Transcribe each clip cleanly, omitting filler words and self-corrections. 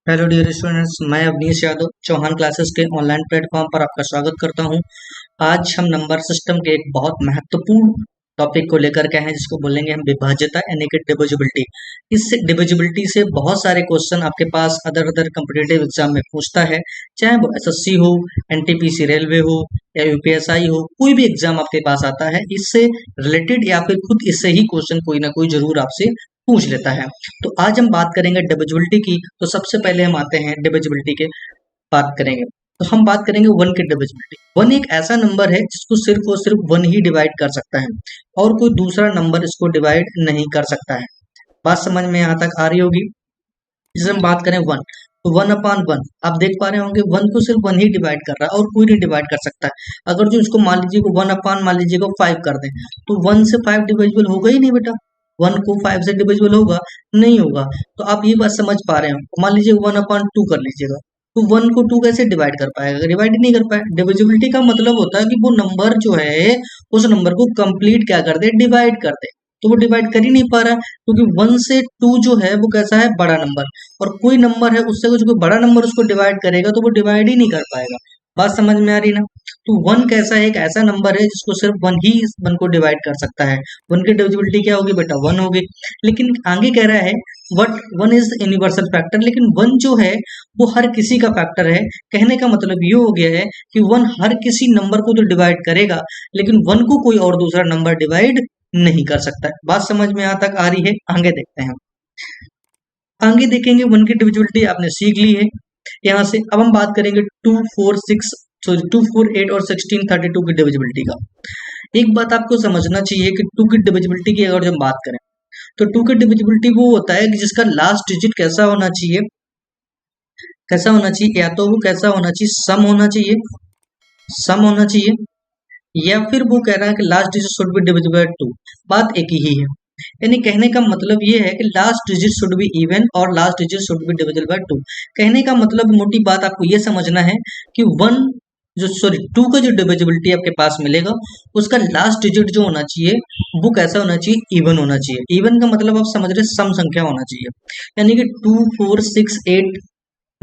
Hello dear students, मैं Awanish Yadav Chauhan classes के online platform पर आपका स्वागत करता हूं। आज हम नंबर सिस्टम के एक बहुत महत्वपूर्ण टॉपिक को लेकर के हैं, जिसको बोलेंगे हम विभाज्यता यानी कि डिविजिबिलिटी। इस डिविजिबिलिटी से बहुत सारे क्वेश्चन आपके पास अदर कॉम्पिटिटिव एग्जाम में पूछता है, चाहे वो एसएससी हो, एनटीपीसी रेलवे हो या यूपीएसआई हो, कोई भी एग्जाम आपके पास आता है इससे रिलेटेड या फिर खुद इससे ही क्वेश्चन कोई ना कोई जरूर आपसे पूछ लेता है। तो आज हम बात करेंगे डिविजिबिलिटी की। तो सबसे पहले हम आते हैं डिविजिबिलिटी के बात करेंगे। तो हम बात करेंगे वन की डिविजिबिलिटी। वन एक ऐसा नंबर है जिसको सिर्फ और सिर्फ वन ही डिवाइड कर सकता है और कोई दूसरा नंबर इसको डिवाइड नहीं कर सकता है। बात समझ में यहाँ तक आ रही होगी। जैसे हम बात करें वन, तो वन अपॉन वन आप देख पा रहे होंगे, वन को सिर्फ वन ही डिवाइड कर रहा है और कोई नहीं डिवाइड कर सकता है। अगर जो इसको मान लीजिए वन अपॉन मान लीजिए को फाइव कर दें, तो वन से फाइव डिविजिबल होगा ही नहीं बेटा। वन को फाइव से डिविजिबल होगा नहीं होगा। तो आप ये बात समझ पा रहे हो। मान लीजिए वन अपॉन टू कर लीजिएगा, तो वन को टू कैसे डिवाइड कर पाएगा? डिवाइड ही नहीं कर पाएगा। डिविजिबिलिटी का मतलब होता है कि वो नंबर जो है उस नंबर को कंप्लीट क्या कर दे, डिवाइड कर दे। तो वो डिवाइड कर ही नहीं पा रहा, क्योंकि वन से टू जो है वो कैसा है, बड़ा नंबर, और कोई नंबर है उससे कुछ कोई बड़ा नंबर उसको डिवाइड करेगा तो वो डिवाइड ही नहीं कर पाएगा। बात समझ में आ रही ना? तो वन कैसा है, एक ऐसा नंबर है जिसको सिर्फ वन ही इस वन को डिवाइड कर सकता है। वन की डिविजिबिलिटी क्या होगी बेटा? वन होगी। लेकिन आगे कह रहा है what one is universal factor, लेकिन वन जो है वो हर किसी का फैक्टर है। कहने का मतलब ये हो गया है कि वन हर किसी नंबर को तो डिवाइड करेगा, लेकिन वन को कोई और दूसरा नंबर डिवाइड नहीं कर सकता है। बात समझ में यहाँ तक आ रही है? आगे देखते हैं। आगे देखेंगे वन की डिविजिबिलिटी आपने सीख ली है यहाँ से। अब हम बात करेंगे टू फोर सिक्स सॉरी 248 और 1632 की डिविजिबिलिटी का। एक बात आपको समझना चाहिए कि टू की डिविजिबिलिटी की अगर हम बात करें, तो टू की डिविजिबिलिटी वो होता है कि जिसका लास्ट डिजिट कैसा होना चाहिए, कैसा होना चाहिए, या तो वो कैसा होना चाहिए, सम होना चाहिए, सम होना चाहिए, या फिर वो कह रहा है कि last digit should be divisible by to. बात एक ही है। यानी कहने का मतलब ये है कि last digit should be even और last digit should be divisible by two. कहने का मतलब मोटी बात आपको ये समझना है कि वन जो सॉरी टू का जो डिविजिबिलिटी आपके पास मिलेगा उसका लास्ट डिजिट जो होना चाहिए वो कैसा होना चाहिए, इवन होना चाहिए। इवन का मतलब आप समझ रहे, सम संख्या होना चाहिए। यानी कि 2468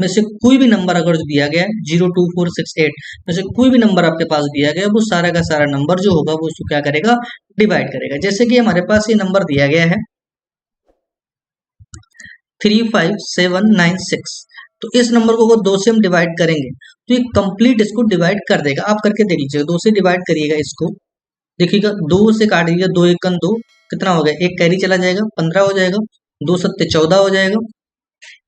में से कोई भी नंबर अगर दिया गया है, 02468 में से कोई भी नंबर आपके पास दिया गया है, वो सारा का सारा नंबर जो होगा वो उसको क्या करेगा, डिवाइड करेगा। जैसे कि हमारे पास ये नंबर दिया गया है 35796, तो इस नंबर को अगर दो से हम डिवाइड करेंगे तो ये कंप्लीट इसको डिवाइड कर देगा। आप करके देख लीजिएगा, दो से डिवाइड करिएगा इसको, देखिएगा दो से काट दीजिएगा, दो एक दो, कितना हो गया, एक कैरी चला जाएगा, 15 हो जाएगा, दो सत्ते 14 हो जाएगा,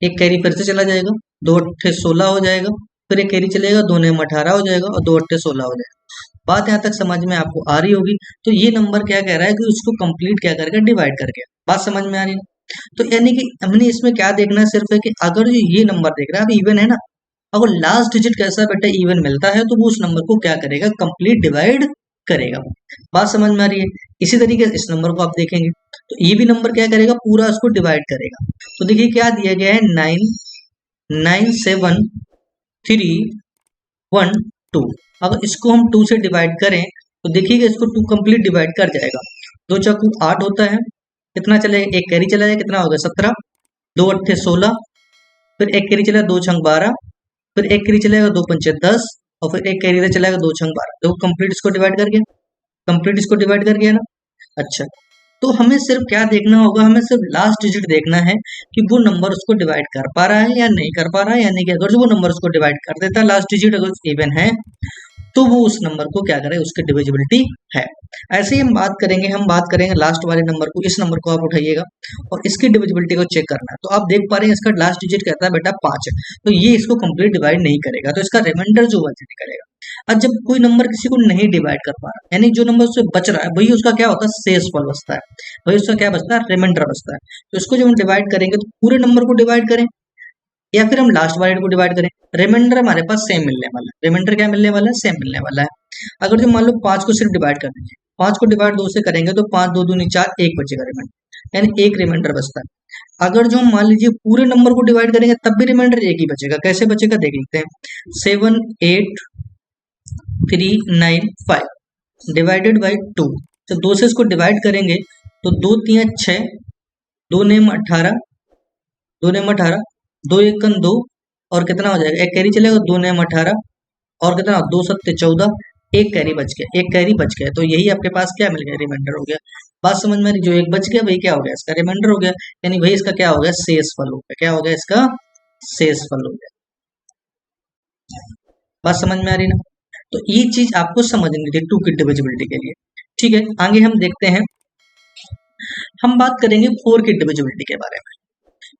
एक कैरी फिर से चला जाएगा, दो अट्ठे 16 हो जाएगा, फिर एक कैरी चलेगा, दो नेम 18 हो जाएगा और दो अट्ठे 16 हो जाएगा। बात यहाँ तक समझ में आपको आ रही होगी। तो ये नंबर क्या कह रहा है कि उसको कंप्लीट क्या करके डिवाइड करके। बात समझ में आ रही है? तो यानी कि हमने इसमें क्या देखना है, सिर्फ है कि अगर जो ये नंबर देख रहा है, अब इवन है ना, अगर लास्ट डिजिट कैसा बेटा इवन मिलता है तो वो उस नंबर को क्या करेगा, कंप्लीट डिवाइड करेगा। बात समझ में आ रही है? इसी तरीके से इस नंबर को आप देखेंगे तो ये भी नंबर क्या करेगा, पूरा उसको डिवाइड करेगा। तो देखिए क्या दिया गया है, 99731 2। अगर इसको हम 2 से डिवाइड करें तो देखिएगा इसको 2 कंप्लीट डिवाइड कर जाएगा। दो चौकू 8 होता है, कितना चलेगा, एक कैरी चला जाएगा, कितना होगा 17, दो अट्ठे 16, फिर एक कैरी चला, दो छंग 12, फिर एक कैरी चलेगा, दो पंचे 10, और फिर एक कैरी चलेगा, दो छंग 12। देखो कंप्लीट इसको डिवाइड कर गया, कंप्लीट इसको डिवाइड कर गया ना। अच्छा, तो हमें सिर्फ क्या देखना होगा, हमें सिर्फ लास्ट डिजिट देखना है कि वो नंबर उसको डिवाइड कर पा रहा है या नहीं कर पा रहा है। यानी कि अगर जो वो नंबर उसको डिवाइड कर देता है, लास्ट डिजिट अगर इवन है, तो वो उस नंबर को क्या करे, उसकी डिविजिबिलिटी है। ऐसे ही हम बात करेंगे लास्ट वाले नंबर को। इस नंबर को आप उठाइएगा और इसकी डिविजिबिलिटी को चेक करना है। तो आप देख पा रहे हैं इसका लास्ट डिजिट कहता है बेटा 5 है, तो ये इसको कंप्लीट डिवाइड नहीं करेगा, तो इसका रिमाइंडर जो है करेगा। अब जब कोई नंबर किसी को नहीं डिवाइड कर पा रहा, यानी जो नंबर उससे बच रहा है वही उसका क्या होता है, शेष फल बचता है, वही उसका क्या बचता है, रिमाइंडर बचता है। तो इसको जब हम डिवाइड करेंगे तो पूरे नंबर को डिवाइड करें या फिर हम लास्ट वाले को डिवाइड करें, रिमाइंडर हमारे पास सेम मिलने वाला है। रिमाइंडर क्या मिलने वाला है, सेम मिलने वाला है। अगर जो मान लो 5 को सिर्फ डिवाइड कर दीजिए, 5 को डिवाइड 2 से करेंगे तो 5 2 दूनी 4, एक बचेगा रिमाइंडर, यानी एक रिमाइंडर बचता है। अगर जो हम मान लीजिए पूरे नंबर को डिवाइड करेंगे तब भी रिमाइंडर एक ही बचेगा। कैसे बचेगा देख लेते हैं। 78395 डिवाइडेड बाई 2, तो 2 से इसको डिवाइड करेंगे तो 2 3 6, 2 नेम 18, 2 नेम 18, दो एकन दो, और कितना हो जाएगा, एक कैरी चलेगा, दो नयम 18, और कितना, दो सत्ते 14, एक कैरी बच गया, एक कैरी बच गया, तो यही आपके पास क्या मिल गया, रिमाइंडर हो गया। बात समझ में आ रही, जो एक बच गया वही क्या हो गया, इसका रिमाइंडर हो गया, यानी वही इसका क्या हो गया, शेष फल हो गया, क्या हो गया, इसका शेष फल हो गया। बात समझ में आ रही ना। तो ये चीज आपको समझनी थी टू की डिविजिबिलिटी के लिए। ठीक है, आगे हम देखते हैं, हम बात करेंगे फोर की डिविजिबिलिटी के बारे में।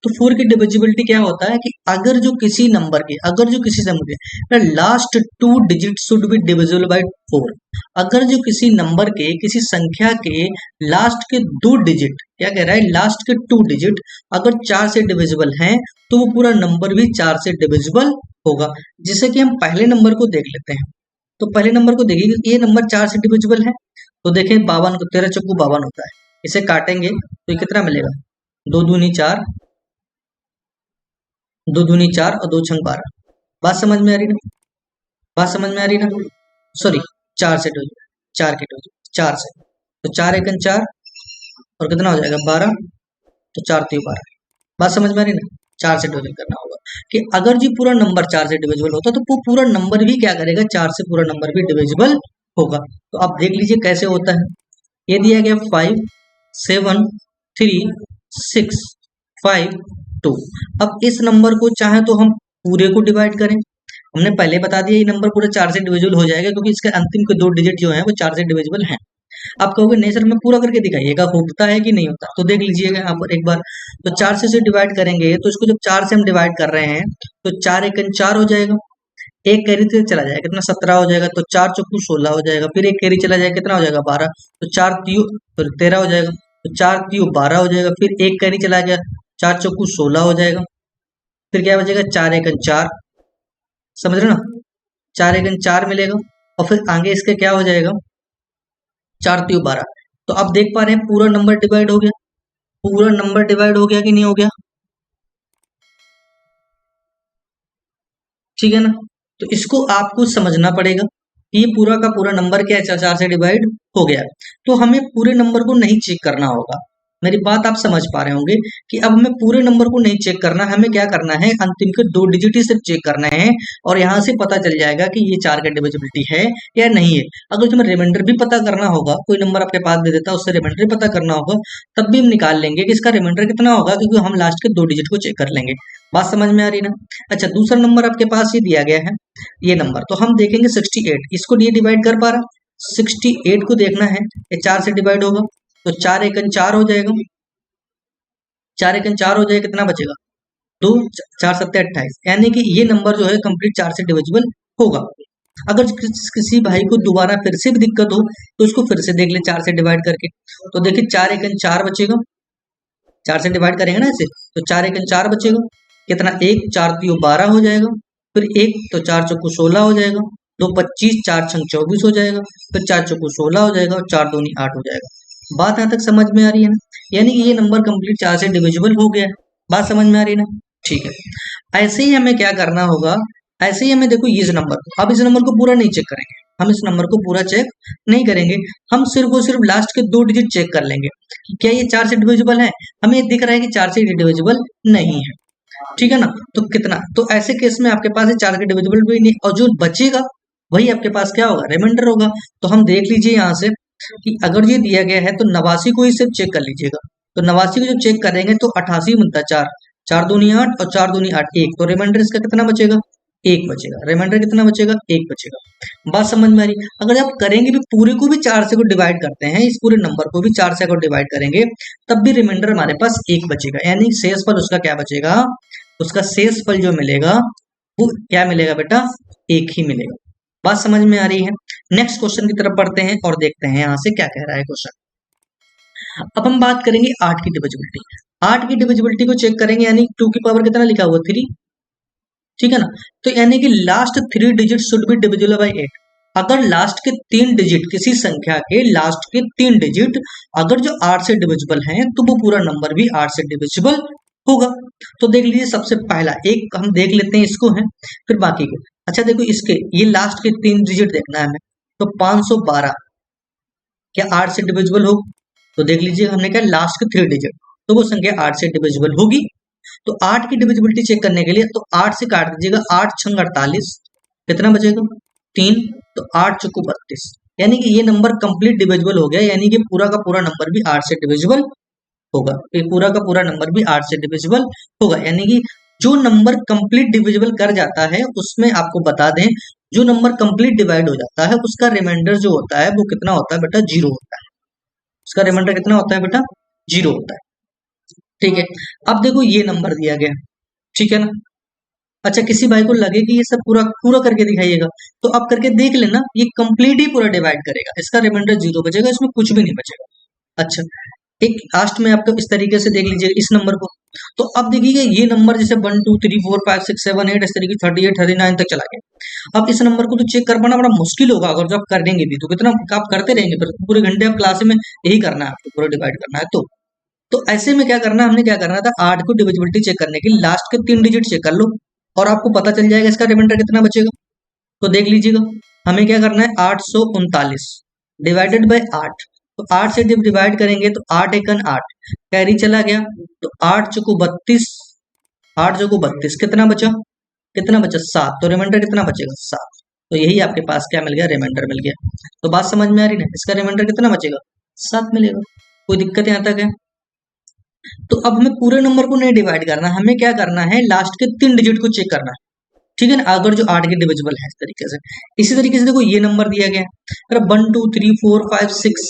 तो फोर की डिविजिबिलिटी क्या होता है कि अगर जो किसी नंबर के, अगर जो किसी नंबर के last two digit should be divisible by four, अगर जो किसी नंबर के, किसी संख्या के लास्ट के दो डिजिट, क्या कह रहा है, लास्ट के टू डिजिट अगर चार से डिविजिबल हैं तो वो पूरा नंबर भी चार से डिविजिबल होगा। जैसे कि हम पहले नंबर को देख लेते हैं, तो पहले नंबर को देखिए, ये नंबर चार से डिविजिबल है, तो देखें 52 को, 13 चौको 52 होता है, इसे काटेंगे तो ये कितना मिलेगा, दो दूनी चार, दो दूनी चार और दो छंग 12। बात समझ में आ रही ना, बात समझ में आ रही ना, सॉरी, चार से डिविजिबल, चार के डिविजिबल, चार से, तो चार एकन चार, और कितना हो जाएगा 12, तो चार तीन 12। बात समझ में आ रही ना, चार से डिविजन करना होगा, कि अगर जी पूरा नंबर चार से डिविजिबल होता तो वो पूरा नंबर भी क्या करेगा, चार से पूरा नंबर भी डिविजिबल होगा। तो आप देख लीजिए कैसे होता है, ये दिया गया 5 7 3 6 5 2। अब इस नंबर को चाहे तो हम पूरे को डिवाइड करें, हमने पहले बता दिया ये नंबर पूरा चार से डिविजिबल हो जाएगा, क्योंकि इसके अंतिम के दो डिजिट जो है वो चार से डिविजिबल हैं। आप कहोगे नहीं सर, मैं पूरा करके दिखाइएगा, होता है कि नहीं होता, तो देख लीजिएगा यहाँ पर एक बार। तो चार से डिवाइड करेंगे, तो इसको जब चार से हम डिवाइड कर रहे हैं तो चार एकन चार हो जाएगा, एक कैरी से चला जाएगा कितना, 17 हो जाएगा, तो चार चौकू 16 हो जाएगा, फिर एक कैरी चला जाएगा कितना हो जाएगा 12, तो चार तीय, फिर 13 हो जाएगा, तो चार तीय 12 हो जाएगा, फिर एक कैरी चला गया, चार चौकू 16 हो जाएगा, फिर क्या बचेगा, चार एकन चार, समझ रहे ना, चार एकन चार मिलेगा, और फिर आगे इसके क्या हो जाएगा, चार तीय 12। तो आप देख पा रहे हैं पूरा नंबर डिवाइड हो गया, पूरा नंबर डिवाइड हो गया कि नहीं हो गया, ठीक है ना। तो इसको आपको समझना पड़ेगा कि ये पूरा का पूरा नंबर क्या है, चार से डिवाइड हो गया। तो हमें पूरे नंबर को नहीं चेक करना होगा, मेरी बात आप समझ पा रहे होंगे कि अब हमें पूरे नंबर को नहीं चेक करना, हमें क्या करना है, अंतिम के दो डिजिट ही सिर्फ चेक करना है, और यहाँ से पता चल जाएगा कि ये चार का डिविजिबिलिटी है या नहीं है। अगर तुम्हें रिमाइंडर भी पता करना होगा, कोई नंबर आपके पास दे देता है, उससे रिमाइंडर भी पता करना होगा, तब भी हम निकाल लेंगे कि इसका रिमाइंडर कितना होगा, क्योंकि हम लास्ट के दो डिजिट को चेक कर लेंगे। बात समझ में आ रही ना। अच्छा, दूसरा नंबर आपके पास ये दिया गया है, ये नंबर तो हम देखेंगे 68, इसको ये डिवाइड कर पा रहा, 68 को देखना है, ये चार से डिवाइड होगा, तो चार एकन चार हो जाएगा, चार एकन चार हो जाएगा, कितना बचेगा, दो, चार सत्ते 28, यानी कि ये नंबर जो है कंप्लीट चार से डिविजिबल होगा। अगर किसी भाई को दोबारा फिर से भी दिक्कत हो तो उसको फिर से देख ले चार से डिवाइड करके, तो देखिए चार एकन चार बचेगा, चार से डिवाइड करेंगे ना इसे, तो चार एकन चार बचेगा, कितना, एक, चार तीय 12 हो जाएगा, फिर एक, तो चार चौको 16 हो जाएगा, दो 25, चार छंग 24 हो जाएगा, फिर चार चौको 16 हो जाएगा, और चार दूनी 8 हो जाएगा। बात यहाँ तक समझ में आ रही है ना, यानी कि ये नंबर कंप्लीट चार से डिविजिबल हो गया है। बात समझ में आ रही है ना, ठीक है। ऐसे ही हमें क्या करना होगा, ऐसे ही हमें देखो इस नंबर को, अब इस नंबर को पूरा नहीं चेक करेंगे, हम इस नंबर को पूरा चेक नहीं करेंगे, हम सिर्फ और सिर्फ लास्ट के दो डिजिट चेक कर लेंगे कि क्या ये चार से डिविजिबल है, हमें दिख रहा है कि चार से डिविजिबल नहीं है, ठीक है ना। तो कितना, तो ऐसे केस में आपके पास चार के डिविजिबल भी नहीं, और जो बचेगा वही आपके पास क्या होगा, रिमाइंडर होगा। तो हम देख लीजिए यहाँ से कि अगर ये दिया गया है तो 89 को ही सिर्फ चेक कर लीजिएगा, तो 89 को जब चेक करेंगे तो 88 बनता है चार, चार दूनी 8 और चार दूनी 8 1, तो रिमाइंडर इसका कितना बचेगा, एक बचेगा, रिमाइंडर कितना बचेगा, एक बचेगा। बात समझ में आ रही। अगर आप करेंगे भी पूरे को भी चार से को डिवाइड करते हैं, इस पूरे नंबर को भी चार से को डिवाइड करेंगे, तब भी रिमाइंडर हमारे पास एक बचेगा, यानी शेष फल उसका क्या बचेगा, उसका शेष फल जो मिलेगा वो क्या मिलेगा बेटा, एक ही मिलेगा। बात समझ में आ रही है। नेक्स्ट क्वेश्चन की तरफ पढ़ते हैं और देखते हैं यहाँ से क्या कह रहा है क्वेश्चन। अब हम बात करेंगे 8 की डिविजिबिलिटी। 8 की डिविजिबिलिटी को चेक करेंगे, यानी 2 की पावर कितना लिखा हुआ 3, ठीक है ना। तो यानी कि last 3 digit should be divisible bye 8। अगर लास्ट के 3 डिजिट, किसी संख्या के लास्ट के 3 डिजिट अगर जो 8 से डिविजिबल हैं तो वो पूरा नंबर भी 8 से डिविजिबल होगा। तो देख लीजिए, सबसे पहला एक हम देख लेते हैं, इसको है, फिर बाकी को। अच्छा देखो, इसके ये लास्ट के 3 डिजिट देखना है हमें, तो 512 क्या 8 से डिविजिबल हो, तो देख लीजिए हमने क्या लास्ट के 3 डिजिट, तो वो संख्या 8 से डिविजिबल होगी। तो 8 की डिविजिबिलिटी चेक करने के लिए तो 8 से काट दीजिएगा, 8 छंग 48, कितना बचेगा 3, तो 8 चौको 32, यानी कि ये नंबर कंप्लीट डिविजिबल हो गया, यानी कि पूरा का पूरा नंबर भी 8 से डिविजिबल होगा, ये पूरा का पूरा नंबर भी 8 से डिविजिबल होगा। यानी कि जो नंबर कंप्लीट डिविजिबल कर जाता है उसमें आपको बता दें, जो नंबर कंप्लीट डिवाइड हो जाता है उसका रिमाइंडर जो होता है वो कितना होता है बेटा, 0 होता है। उसका रिमाइंडर कितना होता है बेटा, 0 होता है। ठीक है, अब देखो ये नंबर दिया गया, ठीक है ना। अच्छा, किसी भाई को लगे कि ये सब पूरा पूरा करके दिखाइएगा, तो आप करके देख लेना, ये कंप्लीट ही पूरा डिवाइड करेगा, इसका रिमाइंडर 0 बचेगा, इसमें कुछ भी नहीं बचेगा। अच्छा, एक लास्ट में आपको इस तरीके से देख लीजिए इस नंबर को, तो अब देखिएगा ये नंबर जैसे 1 2 3 4 5 6 7 8 इस तरीके 38 39 तक चला गया। अब इस नंबर को तो चेक कर पाना बड़ा मुश्किल होगा, अगर जो आप कर देंगे भी तो कितना आप करते रहेंगे, फिर पूरे घंटे आप क्लास में यही करना है, आपको पूरा डिवाइड करना है। तो ऐसे में क्या करना है, हमने क्या करना था, 8 को डिविजिबिलिटी चेक करने के लिए लास्ट के 3 डिजिट चेक कर लो और आपको पता चल जाएगा इसका रिमाइंडर कितना बचेगा। तो देख लीजिएगा, हमें क्या करना है, 839 डिवाइडेड बाय 8, तो 8 से जब डिवाइड करेंगे तो 8 एकन 8 कैरी चला गया, तो 8 चौको 32, 8 चौको 32 कितना बचा, कितना बचा 7, तो रिमाइंडर कितना बचेगा 7। तो यही आपके पास क्या मिल गया, रिमाइंडर मिल गया। तो बात समझ में आ रही ना, इसका रिमाइंडर कितना बचेगा 7 मिलेगा। कोई दिक्कत यहाँ तक है? तो अब हमें पूरे नंबर को नहीं डिवाइड करना, हमें क्या करना है, लास्ट के 3 डिजिट को चेक करना है, ठीक है ना, अगर जो 8 के डिविजिबल है इस तरीके से। इसी तरीके से देखो ये नंबर दिया गया है 1 2 3 4 5 6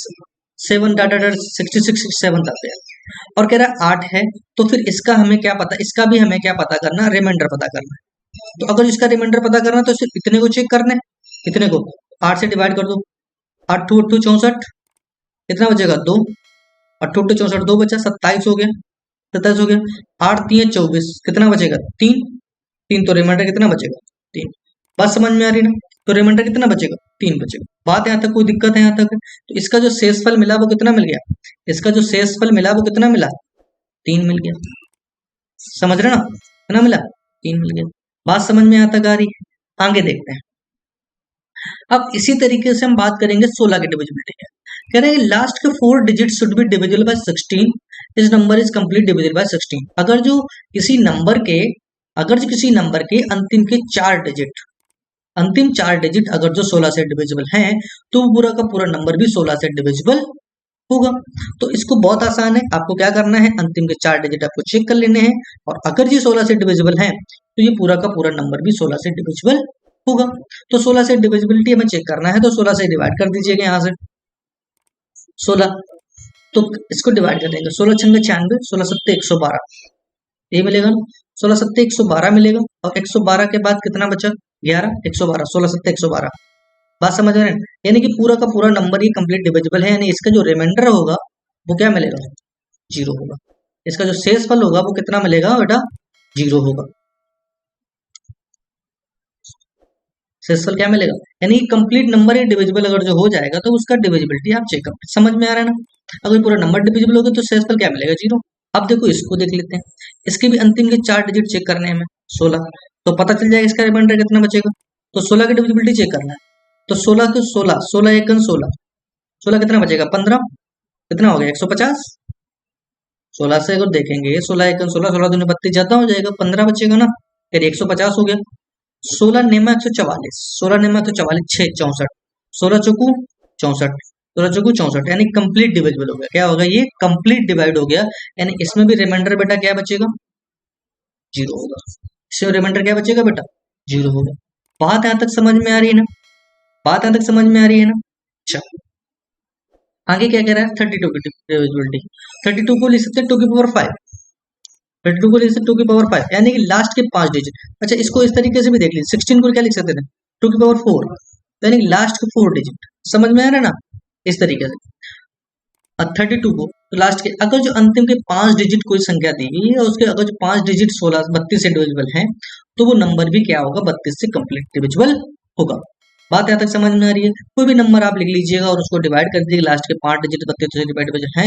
7 डाटा 66 67 तक है, और कह रहा है 8 है, तो फिर इसका हमें क्या पता, इसका भी हमें क्या पता करना, रिमाइंडर पता करना है। तो अगर इसका रिमाइंडर पता करना तो सिर्फ इतने को चेक करना है, इतने को 8 से डिवाइड कर दो, 8 8 64, कितना बचेगा 2, 8 8 64 2 बचा, 27 हो गया, 27 हो गया, 8 3 24, कितना बचेगा 3, 3, तो रिमाइंडर कितना बचेगा 3। बात समझ में आ रही ना, तो रिमाइंडर कितना बचेगा 3 बचेगा। बात यहाँ तक कोई दिक्कत है यहाँ तक? तो इसका जो शेषफल मिला वो कितना मिल गया, इसका जो शेषफल मिला वो कितना मिला, 3 मिल गया। समझ रहे ना, कितना मिला, 3 मिल गया। बात समझ में यहाँ तक आ रही है? आगे देखते हैं। अब इसी तरीके से हम बात करेंगे 16 की डिविजिबिलिटी है। कह रहे हैं लास्ट के 4 digit should be divisible bye 16, इस number is complete divisible by 16। अगर जो किसी नंबर के अंतिम के 4 डिजिट, अंतिम 4 डिजिट अगर जो 16 से डिविजिबल हैं, तो पूरा का पूरा नंबर भी 16 से डिविजिबल होगा। तो इसको बहुत आसान है, आपको क्या करना है, अंतिम के 4 डिजिट आपको चेक कर लेने हैं, और अगर ये 16 से डिविजिबल है तो ये पूरा का पूरा नंबर भी 16 से डिविजिबल होगा। तो 16 से डिविजिबिलिटी हमें चेक करना है, तो 16 से डिवाइड कर दीजिएगा यहाँ से 16, तो इसको डिवाइड कर देंगे, 16 छंगे 96, 16 सत्ते 112, ये मिलेगा ना, 16 सत्ते 112 मिलेगा, और 112 के बाद कितना बचा 11, 112, 16 सत्ते 112। बात समझ रहे हैं? यानी कि पूरा का पूरा नंबर ये कंप्लीट डिविजिबल है, यानी इसका जो रिमाइंडर होगा वो क्या मिलेगा, 0 होगा। इसका जो शेषफल होगा वो कितना मिलेगा बेटा, 0 होगा। शेषफल क्या मिलेगा, यानी कंप्लीट नंबर ही डिविजिबल अगर जो हो जाएगा तो उसका डिविजिबिलिटी आप चेक कर, समझ में आ रहा है ना। अगर पूरा नंबर डिविजिबल होगा तो शेषफल क्या मिलेगा, 0। अब देखो इसको देख लेते हैं, इसके भी अंतिम के 4 डिजिट चेक करने हैं हमें 16, तो पता चल जाएगा इसका रिमाइंडर कितना बचेगा। तो 16 की डिविजिबिलिटी चेक करना है, तो 16 को 16, 16 एकन 16, 16 कितना बचेगा 15, कितना हो गया 150। 16 से अगर देखेंगे 16 एकन 16, 16 दूनी 32 ज्यादा हो जाएगा, 15 बचेगा ना, फिर 150 हो गया। 16 नेमा 144, 16 नेमा 144, 6 64, 16 चौकू 64, 16 चौकू 64, यानी कंप्लीट डिविजिबल हो गया। क्या होगा, ये कंप्लीट डिवाइड हो गया, यानी इसमें भी रिमाइंडर बेटा क्या बचेगा, 0 होगा। इसमें रिमाइंडर क्या बचेगा बेटा, 0 होगा। बात यहाँ तक समझ में आ रही है ना, बात यहाँ तक समझ में आ रही है ना। अच्छा, आगे क्या कह रहा है, 32 की डिविजिबिलिटी, 32 को लिख सकते हैं 2 की पावर 5, 32 को लिख सकते 2 की पावर 5, यानी कि लास्ट के 5 डिजिट। अच्छा, इसको इस तरीके से भी देख लीजिए, 16 को क्या लिख सकते थे 2 की पावर 4, यानी कि लास्ट के 4 डिजिट, समझ में आ रहा है ना, इस तरीके से। और 32 को तो लास्ट के अगर जो अंतिम के 5 डिजिट कोई संख्या दी गई है, उसके अगर जो 5 डिजिट 16 32 से डिविजिबल है, तो वो नंबर भी क्या होगा, 32 से कंप्लीट डिविजिबल होगा। बात यहाँ तक समझ में आ रही है। कोई भी नंबर आप लिख लीजिएगा और उसको डिवाइड कर दीजिएगा, लास्ट के 5 डिजिट 32 से डिवाइड है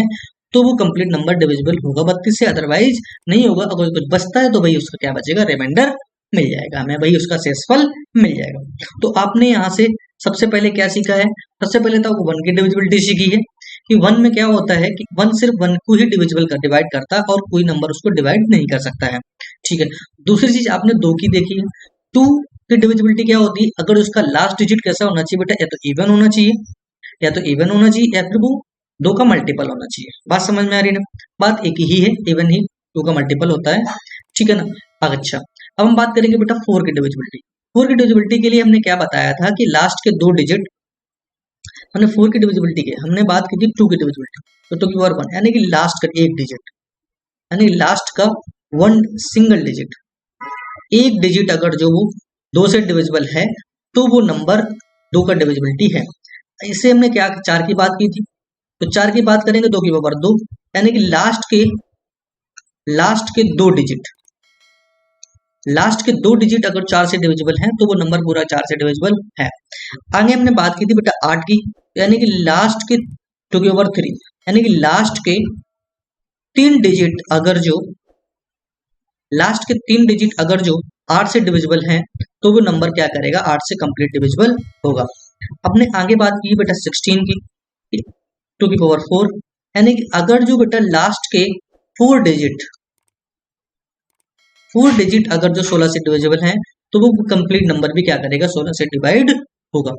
तो वो कंप्लीट नंबर डिविजिबल होगा 32 से, अदरवाइज नहीं होगा। अगर कुछ बचता है तो भाई उसका क्या बचेगा, रिमाइंडर मिल जाएगा हमें, भाई उसका शेषफल मिल जाएगा। तो आपने यहाँ से सबसे पहले क्या सीखा है, सबसे पहले तो आपको 1 की डिविजिबिलिटी सीखी है कि वन में क्या होता है कि वन सिर्फ वन को ही डिविजिबल कर डिवाइड करता है और कोई नंबर उसको डिवाइड नहीं कर सकता है। ठीक है, दूसरी चीज आपने दो की देखी है। टू की डिविजिबिलिटी क्या होती है, अगर उसका लास्ट डिजिट कैसा होना चाहिए बेटा, या तो इवन होना चाहिए, या तो इवन होना चाहिए, या फिर वो दो का मल्टीपल होना चाहिए। बात समझ में आ रही है ना, बात एक ही है, इवन ही टू का मल्टीपल होता है। ठीक है ना। अच्छा, अब हम बात करेंगे बेटा फोर की डिविजिबिलिटी। फोर की डिविजिबिलिटी के लिए हमने क्या बताया था कि लास्ट के दो डिजिट, हमने फोर की डिविजिबिलिटी की हमने बात की थी टू की डिविजिबिलिटी, तो टू की पावर वन, यानी कि लास्ट का एक डिजिट, यानी लास्ट का वन सिंगल डिजिट, एक डिजिट अगर जो वो दो से डिविजिबल है तो वो नंबर दो का डिविजिबिलिटी है। इससे हमने क्या चार की बात की थी, तो चार की बात करेंगे दो की पावर दो, यानी कि लास्ट के दो डिजिट, लास्ट के दो डिजिट अगर चार से डिविजिबल हैं तो वो नंबर पूरा चार से डिविजिबल है। आगे हमने बात की थी बेटा आठ की, यानी कि लास्ट के टू की पावर थ्री, यानी कि लास्ट के तीन डिजिट अगर जो लास्ट के तीन डिजिट अगर जो आठ से डिविजिबल हैं तो वो नंबर क्या करेगा, आठ से कंप्लीट डिविजिबल होगा। अपने आगे बात की बेटा 16 की, टू की पावर फोर, यानी कि अगर जो बेटा लास्ट के फोर डिजिट अगर जो 16 से डिविजिबल हैं तो वो कंप्लीट नंबर भी क्या करेगा, 16 से डिवाइड होगा।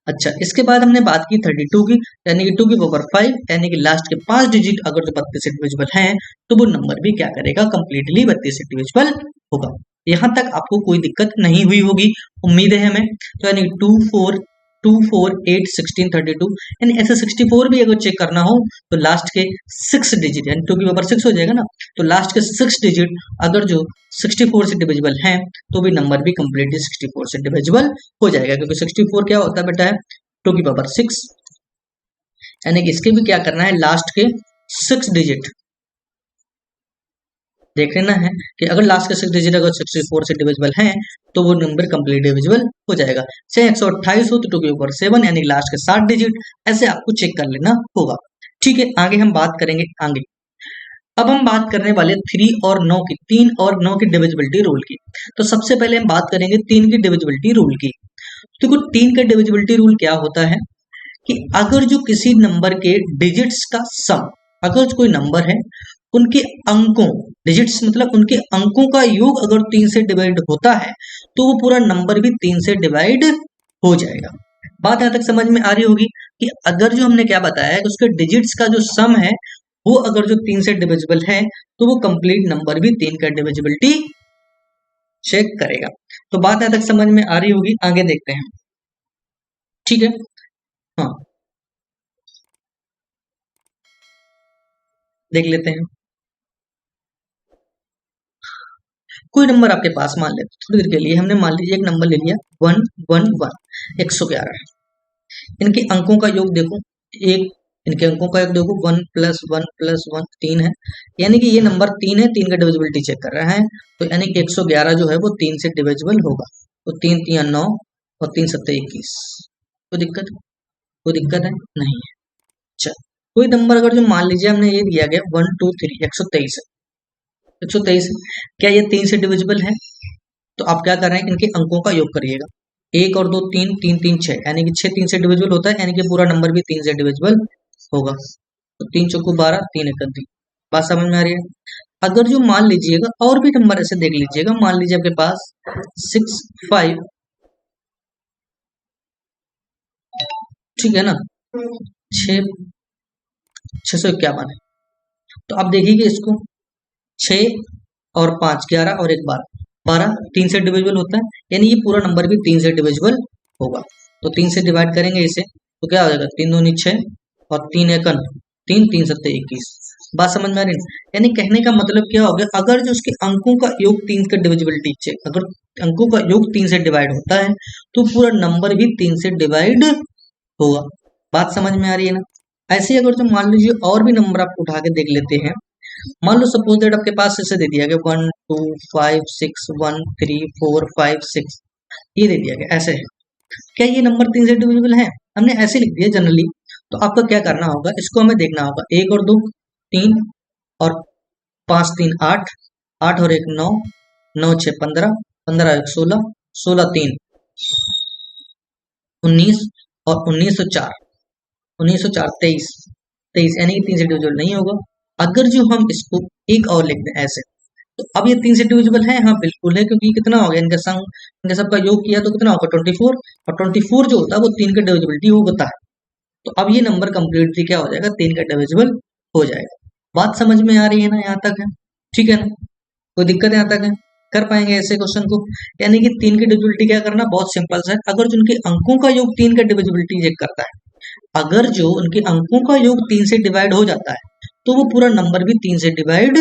अच्छा, इसके बाद हमने बात की 32 की, यानी कि टू की पावर फाइव, यानी कि लास्ट के पांच डिजिट अगर जो 32 से डिविजिबल हैं तो वो नंबर भी क्या करेगा, कंप्लीटली 32 से डिविजिबल होगा। यहाँ तक आपको कोई दिक्कत नहीं हुई होगी, उम्मीद है हमें। तो यानी टू फोर 8 16 32, यानी ऐसे 64 भी अगर चेक करना हो तो लास्ट के सिक्स डिजिट, यानी टू की पावर सिक्स हो जाएगा ना, तो लास्ट के सिक्स डिजिट अगर जो 64 से डिविजिबल हैं तो भी नंबर भी कंप्लीटली 64 से डिविजिबल हो जाएगा, क्योंकि 64 क्या होता है बेटा, है टू की पावर सिक्स, यानी कि इसके भी क्या करना है, लास्ट के सिक्स डिजिट देख लेना है कि अगर लास्ट के सिक्स डिजिट अगर 64 से डिविजिबल हैं तो वो नंबर कंप्लीट डिविजिबल हो जाएगा। चाहे 128 हो तो टू के ऊपर सेवन, यानी लास्ट के 7 डिजिट, ऐसे आपको चेक कर लेना होगा। ठीक है, आगे हम बात करेंगे आगे। अब हम बात करने वाले 3 और 9 की, 3 और 9 की डिविजिबिलिटी रूल की। तो सबसे पहले हम बात करेंगे 3 की डिविजिबिलिटी रूल की। देखो 3 का डिविजिबिलिटी रूल क्या होता है कि अगर जो किसी नंबर के डिजिट्स का सम, अगर कोई नंबर है उनके अंकों, डिजिट्स मतलब उनके अंकों का योग अगर 3 से डिवाइड होता है तो वो पूरा नंबर भी 3 से डिवाइड हो जाएगा। बात यहां तक समझ में आ रही होगी कि अगर जो हमने क्या बताया है कि उसके डिजिट्स का जो सम है वो अगर जो 3 से डिविजिबल है तो वो कंप्लीट नंबर भी 3 का डिविजिबिलिटी चेक करेगा। तो बात यहां तक समझ में आ रही होगी, आगे देखते हैं। ठीक है, हाँ देख लेते हैं। कोई नंबर आपके पास मान लेते थोड़ी देर के लिए, हमने मान लीजिए एक नंबर ले लिया 111 111, इनके अंकों का योग देखो, एक इनके अंकों का योग देखो 1 + 1 3 है, यानी कि ये नंबर 3 है, 3 का डिविजिबिलिटी चेक कर रहा है, तो यानी कि 111 जो है वो 3 से डिविजिबल होगा। तो 3 3 9 और 3 7 21, कोई दिक्कत है नहीं है। अच्छा, कोई नंबर अगर जो मान लीजिए हमने ये दिया गया 1 2 3 123 123, क्या ये 3 से डिविजिबल है? तो आप क्या कर रहे हैं, इनके अंकों का योग करिएगा, एक और दो तीन, तीन तीन छह, यानी कि 6 3 से डिविजिबल होता है, यानी कि पूरा नंबर भी 3 से डिविजिबल होगा। तो 3 चौको 12, 3 एक 3, बात समझ में आ रही है। अगर जो मान लीजिएगा और भी नंबर ऐसे देख लीजिएगा, मान लीजिए आपके पास 6 5, ठीक है ना, 651, तो आप देखिए इसको 6 और 5 11 और एक 12, 12 3 से डिविजिबल होता है, यानी ये पूरा नंबर भी 3 से डिविजिबल होगा। तो 3 से डिवाइड करेंगे इसे तो क्या हो जाएगा, 3 दूनी 6 और 3 एकन 3 3 7 21, बात समझ में आ रही है। यानी कहने का मतलब क्या हो गया, अगर जो उसके अंकों का योग 3 का डिविजिबिलिटी चेक, अगर अंकों का योग 3 से डिवाइड होता है तो पूरा नंबर भी 3 से डिवाइड होगा। बात समझ में आ रही है ना। ऐसे ही अगर जो मान लीजिए और भी नंबर आप उठा के देख लेते हैं, मान लो सपोज दैट आपके पास ऐसे दे दिया गया 1 2 5 6 1 3 4 5 6, ये दे दिया गया ऐसे है, क्या ये नंबर 3 से डिविजिबल है? हमने ऐसे लिख दिया जनरली। तो आपको क्या करना होगा, इसको हमें देखना होगा, 1 और 2 3 और 5 3 8, 8 और 1 9, 9 6 15, 15 1 16, 16 3 19 और 19 4 23, 23 यानी कि 3 से डिविजिबल नहीं होगा। अगर जो हम इसको एक और लिख दें ऐसे, तो अब ये 3 से डिविजिबल है, हाँ बिल्कुल है, क्योंकि कितना हो गया इनका सम, इनका सबका योग किया तो कितना होगा 24, और 24 जो होता है वो 3 का डिविजिबिलिटी होता है। तो अब ये नंबर कंप्लीटली क्या हो जाएगा, 3 का डिविजिबल हो जाएगा। बात समझ में आ रही है ना, यहाँ तक है, ठीक है ना, कोई दिक्कत यहाँ तक है, कर पाएंगे ऐसे क्वेश्चन को। यानी कि 3 की डिविजिबिलिटी क्या करना, बहुत सिंपल सा है। अगर जो उनके अंकों का योग 3 का डिविजिबिलिटी चेक करता है, अगर जो उनके अंकों का योग 3 से डिवाइड हो जाता है तो वो पूरा नंबर भी 3 से डिवाइड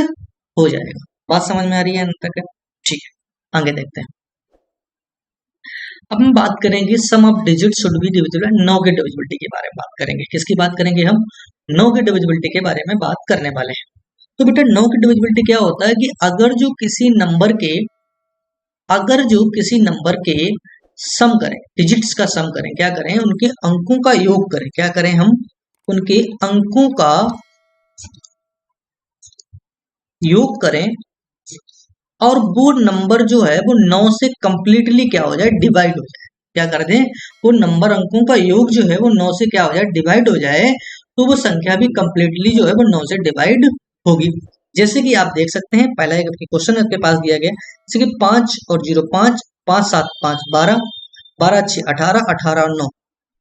हो जाएगा। बात समझ में आ रही है यहाँ तक है, ठीक है, आगे देखते हैं। अब हम बात करेंगे sum of digit should be divisible, 9 के डिविजिबिलिटी के बारे में बात करेंगे। किसकी बात करेंगे हम, 9 के डिविजिबिलिटी के बारे में बात करने वाले हैं। तो बेटा 9 की डिविजिबिलिटी क्या होता है कि अगर जो किसी नंबर के सम करें, डिजिट्स का सम करें, क्या करें, उनके अंकों का योग करें, क्या करें हम, उनके अंकों का योग करें, और वो नंबर जो है वो 9 से कंप्लीटली क्या हो जाए, डिवाइड हो जाए। क्या कर दें, वो नंबर अंकों का योग जो है वो 9 से क्या हो जाए, डिवाइड हो जाए, तो वो संख्या भी कंप्लीटली जो है वो 9 से डिवाइड होगी। जैसे कि आप देख सकते हैं, पहला एक क्वेश्चन आपके पास दिया गया, जैसे कि 5 और 0 5, 5 7 5 12, 12 6 18, 18 और 9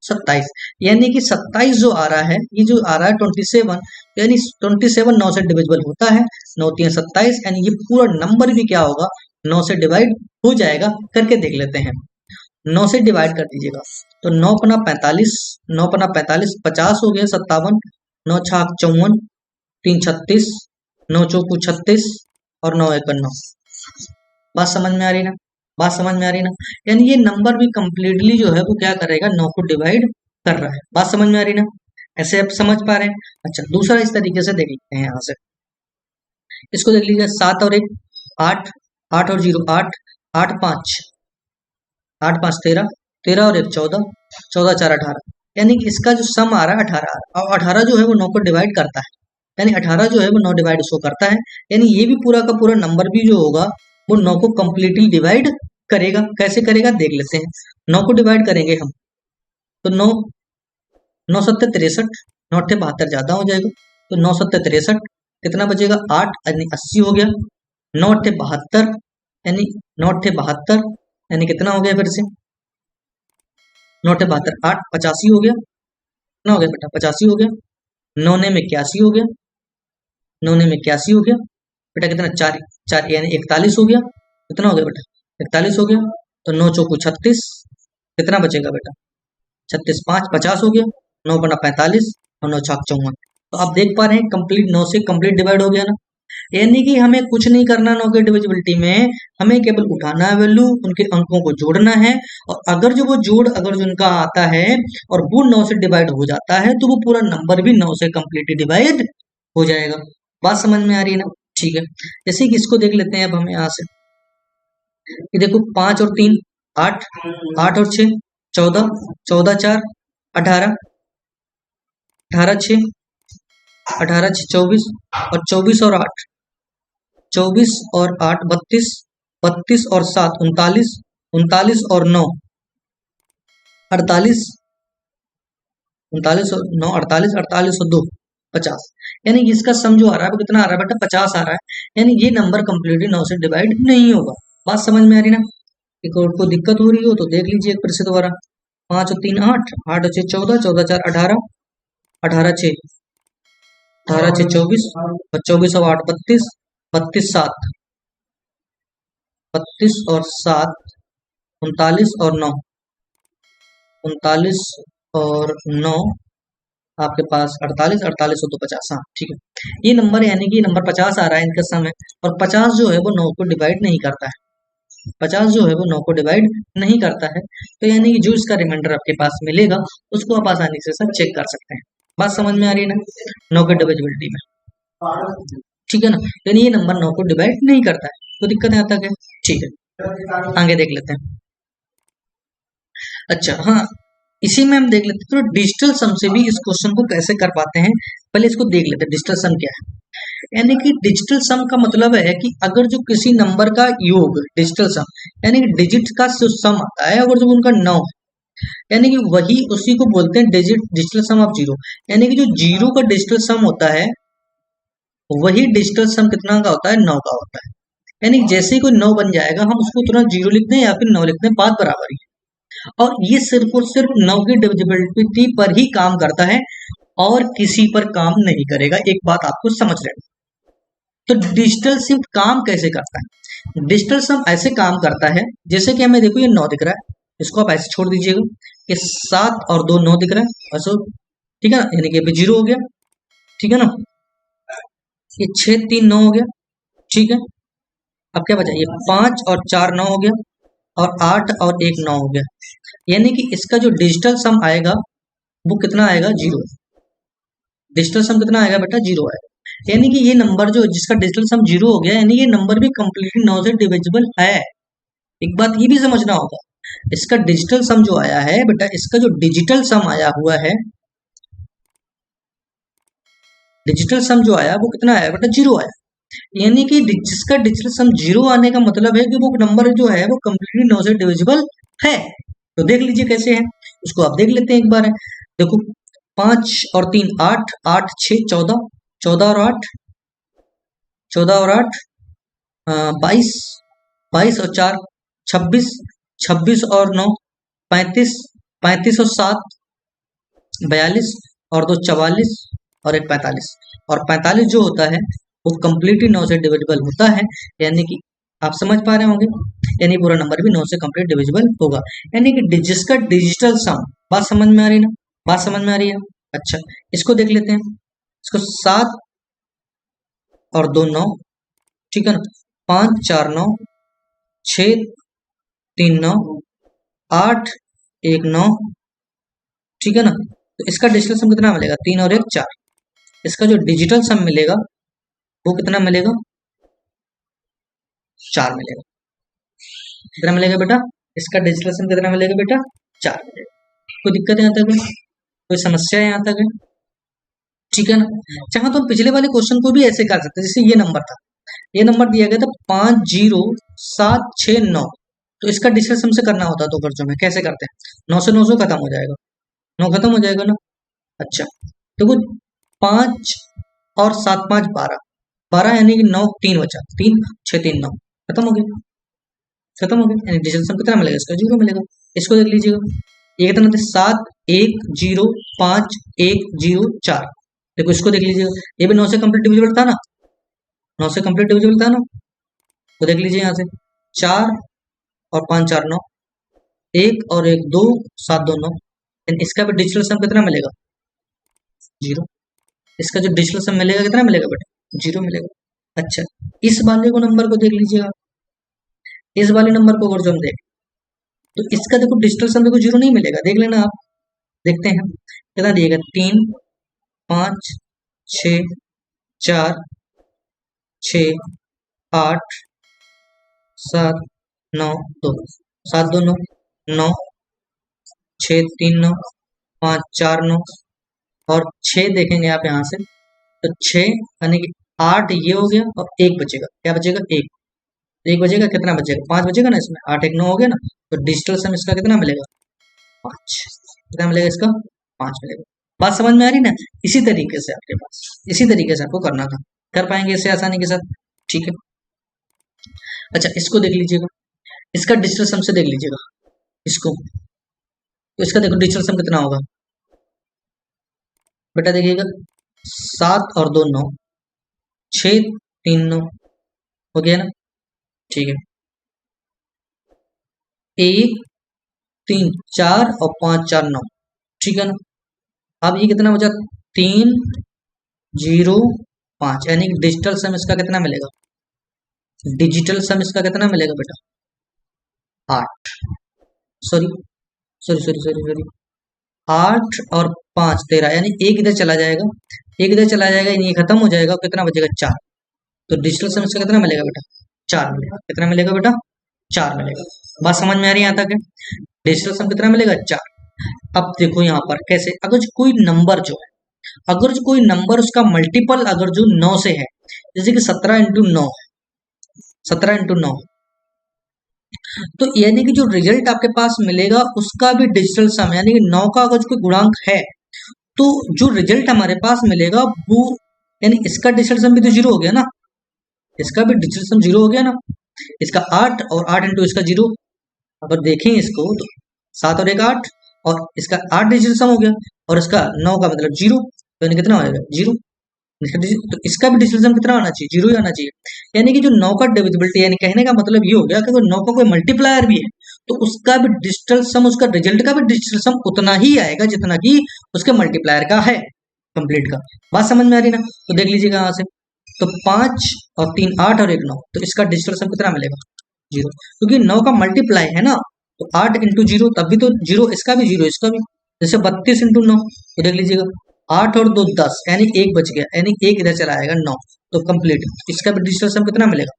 27, यानी कि 27 जो आ रहा है, ये जो आ रहा है 27, यानी 27 9 से डिविजिबल होता है, 9 3 27, यानी ये पूरा नंबर भी क्या होगा, 9 से डिवाइड हो जाएगा। करके देख लेते हैं, 9 से डिवाइड कर दीजिएगा, तो 9 पना 45, 9 पना 45, 50 हो गया, 57, 9 छाक 54, 3 36, 9 चौकू 36 और 9 1 9। बात समझ में आ रही ना, बात समझ में आ रही ना, यानी ये नंबर भी कंप्लीटली जो है वो क्या करेगा, 9 को डिवाइड कर रहा है। बात समझ में आ रही ना, ऐसे आप समझ पा रहे हैं। अच्छा, दूसरा इस तरीके से देख लेते हैं, यहाँ से इसको देख लीजिए, 7 और 1 8, 8 और 0 8, 8 5, 8 5 13, 13 और 1 14, 14 4 18, यानी कि इसका जो सम आ रहा है 18, और 18 जो है वो 9 को डिवाइड करता है, यानी 18 जो है वो 9 डिवाइड शो करता है, यानी ये भी पूरा का पूरा नंबर भी जो होगा वो 9 को कंप्लीटली डिवाइड करेगा। कैसे करेगा देख लेते हैं, 9 को डिवाइड करेंगे हम, तो 9 9 7 63, 9 8 72 ज्यादा हो जाएगा, तो 9 7 63, कितना बचेगा 8, यानी 80 हो गया, 9 8 72, यानी 9 8 72, यानी कितना हो गया, फिर से 9 8 72 8 85 हो गया, कितना हो गया बेटा 85 हो गया, 9 ने में 81 हो गया, 9 ने में 81 हो गया बेटा, कितना 4 4 यानी 41 हो गया, कितना हो गया बेटा 41 हो गया, तो 9 चौकू 36, कितना बचेगा बेटा 36 5 50 हो गया, 9 बना 45 और 9 छाक 54। तो आप देख पा रहे हैं कंप्लीट 9 से कंप्लीट डिवाइड हो गया ना, यानी कि हमें कुछ नहीं करना 9 के डिविजिबिलिटी में, हमें केवल उठाना है वैल्यू, उनके अंकों को जोड़ना है, और अगर जो वो जोड़ अगर जो उनका आता है और वो 9 से डिवाइड हो जाता है तो वो पूरा नंबर भी 9 से कंप्लीटली डिवाइड हो जाएगा। बात समझ में आ रही है ना, ठीक है। जैसे कि इसको देख लेते हैं अब हम यहाँ से, ये देखो 5 और 3 8, 8 और 6 14, 14 4 18, 18 6, 18 6 24, और 24 और 8, 24 और 8 32, 32 और 7 39, 39 और 9 48, 39 और 9 48, 48 और 2 50, यानी इसका सम जो आ रहा है वो कितना आ रहा है बेटा 50 आ रहा है, यानी ये नंबर कंप्लीटली 9 से डिवाइड नहीं होगा। बात समझ में आ रही ना, एक और को दिक्कत हो रही हो तो देख लीजिए एक फिर से दोबारा, 5 और 3 8, 8 और 6 14, 14 4 18, 18 6, 18 6 24, और 24 और 8 32, 32 7, 32 और 7 39 और 9, 39 और 9 आपके पास 48, 48 और 2 50, हाँ ठीक है। ये नंबर यानी कि नंबर 50 आ रहा है इनका सम है, और 50 जो है वो 9 को डिवाइड नहीं करता है, 50 जो है वो 9 को डिवाइड नहीं करता है, तो यानी कि जो इसका रिमाइंडर आपके पास मिलेगा उसको आप आसानी से सब चेक कर सकते हैं। बात समझ में आ रही है ना, 9 के डिविजिबिलिटी में, ठीक है ना, यानी ये नंबर 9 को डिवाइड नहीं करता है, तो दिक्कत यहाँ तक है, ठीक है। आगे देख लेते हैं। अच्छा हाँ, इसी में हम देख लेते हैं तो डिजिटल सम से भी इस क्वेश्चन को कैसे कर पाते हैं, पहले इसको देख लेते हैं डिजिटल सम क्या है। यानी कि डिजिटल सम का मतलब है कि अगर जो किसी नंबर का योग, डिजिटल सम यानी कि डिजिट का जो सम आता है, अगर जो उनका 9 है, यानी कि वही उसी को बोलते हैं डिजिटल सम ऑफ जीरो। यानी कि जो जीरो का डिजिटल सम होता है वही डिजिटल सम कितना का होता है, 9 का होता है। यानी कि जैसे ही कोई 9 बन जाएगा हम उसको तुरंत जीरो लिख दें या फिर 9 लिख दें, बात बराबर ही है। और ये सिर्फ और सिर्फ 9 की डिविजिबिलिटी पर ही काम करता है और किसी पर काम नहीं करेगा। एक बात आपको समझ लेना। तो डिजिटल सम काम कैसे करता है? डिजिटल सम ऐसे काम करता है जैसे कि हमें देखो ये 9 दिख रहा है, इसको आप ऐसे छोड़ दीजिएगा, ये 7 और 2 9 दिख रहा है ऐसा, ठीक है ना, यानी कि अभी 0 हो गया, ठीक है ना। ये 6 3 9 हो गया, ठीक है। अब क्या बचा, ये 5 और 4 9 हो गया, और 8 और 1 9 हो गया। यानी कि इसका जो डिजिटल सम आएगा वो कितना आएगा, 0। डिजिटल सम कितना आएगा बेटा, 0 आएगा। यानी कि ये नंबर जो जिसका डिजिटल सम 0 हो गया, यानी ये नंबर भी कंप्लीटली 9 से डिविजिबल है। एक बात ये भी समझना होगा, इसका डिजिटल सम जो आया है बेटा, इसका जो डिजिटल सम आया हुआ है, डिजिटल सम जो आया वो कितना आया बेटा, 0 आया। यानी कि जिसका डिजिटल सम 0 आने का मतलब है कि वो नंबर जो है वो कंप्लीटली 9 से डिविजिबल है। तो देख लीजिए कैसे है, उसको आप देख लेते हैं एक बार है। देखो 5 और 3 8, 8 6 14, 14 और 8 14 और 8 22, 22 और 4 26, 26 और 9 35, 35 और 7 42, और 2 44, और 1 45। और 45 जो होता है वो कंप्लीटली 9 से डिविजिबल होता है। यानी कि आप समझ पा रहे होंगे, यानी पूरा नंबर भी 9 से कंप्लीट डिविजिबल होगा। यानी कि जिसका डिजिटल सम, बात समझ में आ रही है ना, बात समझ में आ रही है। अच्छा इसको देख लेते हैं, इसको 7 और 2 9, ठीक है ना, 5 4 9, 6 3 9, 8 1 9, ठीक है ना। तो इसका डिजिटल सम कितना मिलेगा, 3 और 1 4। इसका जो डिजिटल सम मिलेगा वो कितना मिलेगा, 4 मिलेगा। कितना मिलेगा बेटा, इसका डिजिटल सम कितना मिलेगा बेटा, 4 मिलेगा। कोई दिक्कत है यहाँ तक है, कोई समस्या है यहाँ तक है, ठीक है ना। चाहे तो हम पिछले वाले क्वेश्चन को भी ऐसे कर सकते हैं, जैसे ये नंबर था, ये नंबर दिया गया था 5 0 7 6 9, तो इसका डिजिटल सम से करना होता तो कर्जों में कैसे करते हैं, 9 से 9 खत्म हो जाएगा, 9 खत्म हो जाएगा ना। अच्छा तो वो 5 और 7 5 12, 12 यानी कि 9 3 बचा, 3 6 3 9, खत्म हो गया, खत्म हो गया। यानी डिजिटल सम कितना मिलेगा, इसका 0 मिलेगा। इसको देख लीजिएगा, ये कितना था, 7 1 0 5 1 0 4। देखो इसको देख लीजिएगा, ये भी 9 से कंप्लीट डिविजिबल था ना, 9 से कंप्लीट डिविजिबल था ना। तो देख लीजिए यहाँ से 4 और 5 4 9, 1 और 1 2 7 2 9। इसका भी डिजिटल सम कितना मिलेगा, 0। इसका जो डिजिटल सम मिलेगा कितना मिलेगा बेटा, 0 मिलेगा। अच्छा इस वाले को नंबर को देख लीजिएगा, इस वाले नंबर को अगर जो हम देखें तो इसका देखो डिजिटल सम देखो 0 नहीं मिलेगा, देख लेना आप। देखते हैं कितना दिएगा, 3 5 6 4 6 8 7 9 2, 7 2 9 9 6 3 9 5 4 9, और 6 देखेंगे आप यहाँ से, तो 6 यानी कि 8 ये हो गया, और 1 बचेगा, क्या बचेगा, 1 1 बचेगा, कितना बचेगा, 5 बचेगा ना इसमें, 8 1 9 हो गया ना। तो डिजिटल सम इसका कितना मिलेगा, 5। कितना मिलेगा इसका, 5 मिलेगा। बात समझ में आ रही ना, इसी तरीके से आपके पास, इसी तरीके से आपको करना था, कर पाएंगे इसे आसानी के साथ, ठीक है। अच्छा इसको देख लीजिएगा, इसका डिजिटल सम से देख लीजिएगा इसको, तो इसका देखो डिजिटल सम कितना होगा बेटा, देखिएगा 7 और 2 9, 6 3 9 हो गया ना, ठीक है। 1 3 4 और 5 4 9, ठीक है ना। अब ये कितना बचा, 3 0 5, यानी कि डिजिटल सम इसका कितना मिलेगा, डिजिटल सम इसका कितना मिलेगा बेटा, 8। Sorry sorry sorry sorry sorry 8 और 5 13, यानी एक इधर चला जाएगा, एक इधर चला जाएगा, यानी ये खत्म हो जाएगा, कितना बचेगा, 4। तो डिजिटल सम इसका कितना मिलेगा बेटा, 4 मिलेगा। कितना मिलेगा बेटा, 4 मिलेगा। बात समझ में आ रही है यहाँ तक है, डिजिटल सम कितना मिलेगा, 4। अब देखो यहाँ पर कैसे, अगर जो कोई नंबर जो है, अगर जो कोई नंबर उसका मल्टीपल अगर जो 9 से है, जैसे कि 17 × 9 है, 17 × 9, तो यानी कि जो रिजल्ट आपके पास मिलेगा उसका भी डिजिटल सम, यानी कि 9 का अगर कोई गुणांक है तो जो रिजल्ट हमारे पास मिलेगा वो, यानी इसका डिजिटल सम भी तो जीरो हो गया ना, इसका भी डिजिटल सम जीरो हो गया ना। इसका 8 और 8 इंटू इसका जीरो, अगर देखें इसको तो 7 और 1 8, और इसका 8 डिजिटल सम हो गया, और इसका 9 का मतलब जीरो, तो यानी कितना हो जाएगा जीरो। तो इसका भी डिजिटल सम कितना आना चाहिए, जीरो ही आना चाहिए। यानी कि जो 9 का डिविजिबिलिटी, यानी कहने का मतलब ये हो गया कि अगर 9 का कोई मल्टीप्लायर भी है तो उसका भी डिजिटल सम, उसका रिजल्ट का भी डिजिटल सम उतना ही आएगा जितना कि उसके मल्टीप्लायर का है कंप्लीट का। बात समझ में आ रही ना? तो देख लीजिएगा यहाँ से, तो 5 और 3 8 और 1 9, तो इसका डिजिटल सम कितना मिलेगा, जीरो, क्योंकि 9 का मल्टीप्लाई है ना, तो 8 इंटू जीरो तब भी तो जीरो, इसका भी जीरो, इसका भी। जैसे 32 इंटू 9, तो देख लीजिएगा 8 और 2 10, यानी 1 बच गया, यानी 1 इधर चला आएगा 9, तो कंप्लीट। इसका भी डिजिटल सम कितना मिलेगा,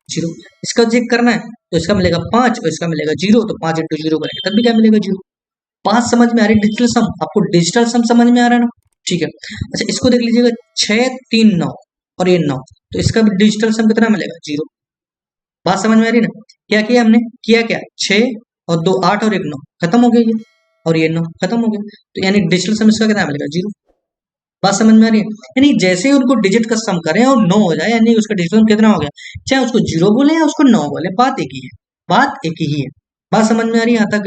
जीरो। इसका चेक करना है तो इसका मिलेगा 5 और इसका मिलेगा जीरो, तो 5 इंटू जीरो करेंगे तब भी क्या मिलेगा, जीरो। 5 समझ में आ रही है डिजिटल सम, आपको डिजिटल सम समझ में आ रहा है ना? ठीक है। अच्छा इसको देख लीजिएगा 6 3 9 और ये 9, तो इसका भी डिजिटल सम कितना मिलेगा, जीरो। बात समझ में आ रही है ना? क्या किया हमने, किया क्या, 6 और 2 8 और 1 9, खत्म हो गया ये, और ये 9 खत्म हो गया, तो यानी डिजिटल सम इसका कितना मिलेगा, जीरो। बात समझ में आ रही है? यानी जैसे ही उनको डिजिट का सम करें और 9 हो जाए, यानी उसका डिजिटल सम कितना हो गया, चाहे उसको जीरो बोले या उसको 9 बोले, बात एक ही है, बात एक ही है। बात समझ में आ रही है यहाँ तक?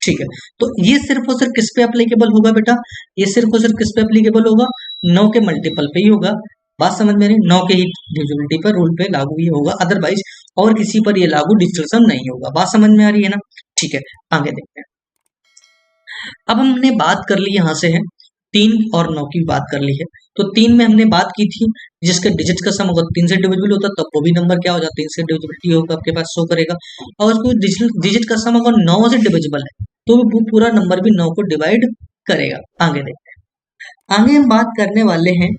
ठीक है। तो ये सिर्फ और सिर्फ किस पे अप्लीकेबल होगा बेटा, ये सिर्फ और सिर्फ किस पे अप्लीकेबल होगा, 9 के मल्टीपल पे ही होगा। बात समझ में आ रही है? 9 के ही डिविजिबिलिटी पर, रूल पे लागू ये होगा, अदरवाइज और किसी पर ये लागू डिजिटल सम नहीं होगा। बात समझ में आ रही है ना? ठीक है, आगे देखते हैं। अब हमने बात कर ली यहाँ से है 3 और 9 की बात कर ली है। तो 3 में हमने बात की थी जिसके डिजिट का सम अगर 3 से डिविजिबल होता तब वो भी नंबर क्या हो जाता, 3 से डिविजिबिलिटी होगा आपके पास, शो करेगा। और उसको डिजिट का सम अगर 9 से डिविजिबल है तो वो पूरा नंबर भी 9 को डिवाइड करेगा। आगे देखते हैं। आगे हम बात करने वाले हैं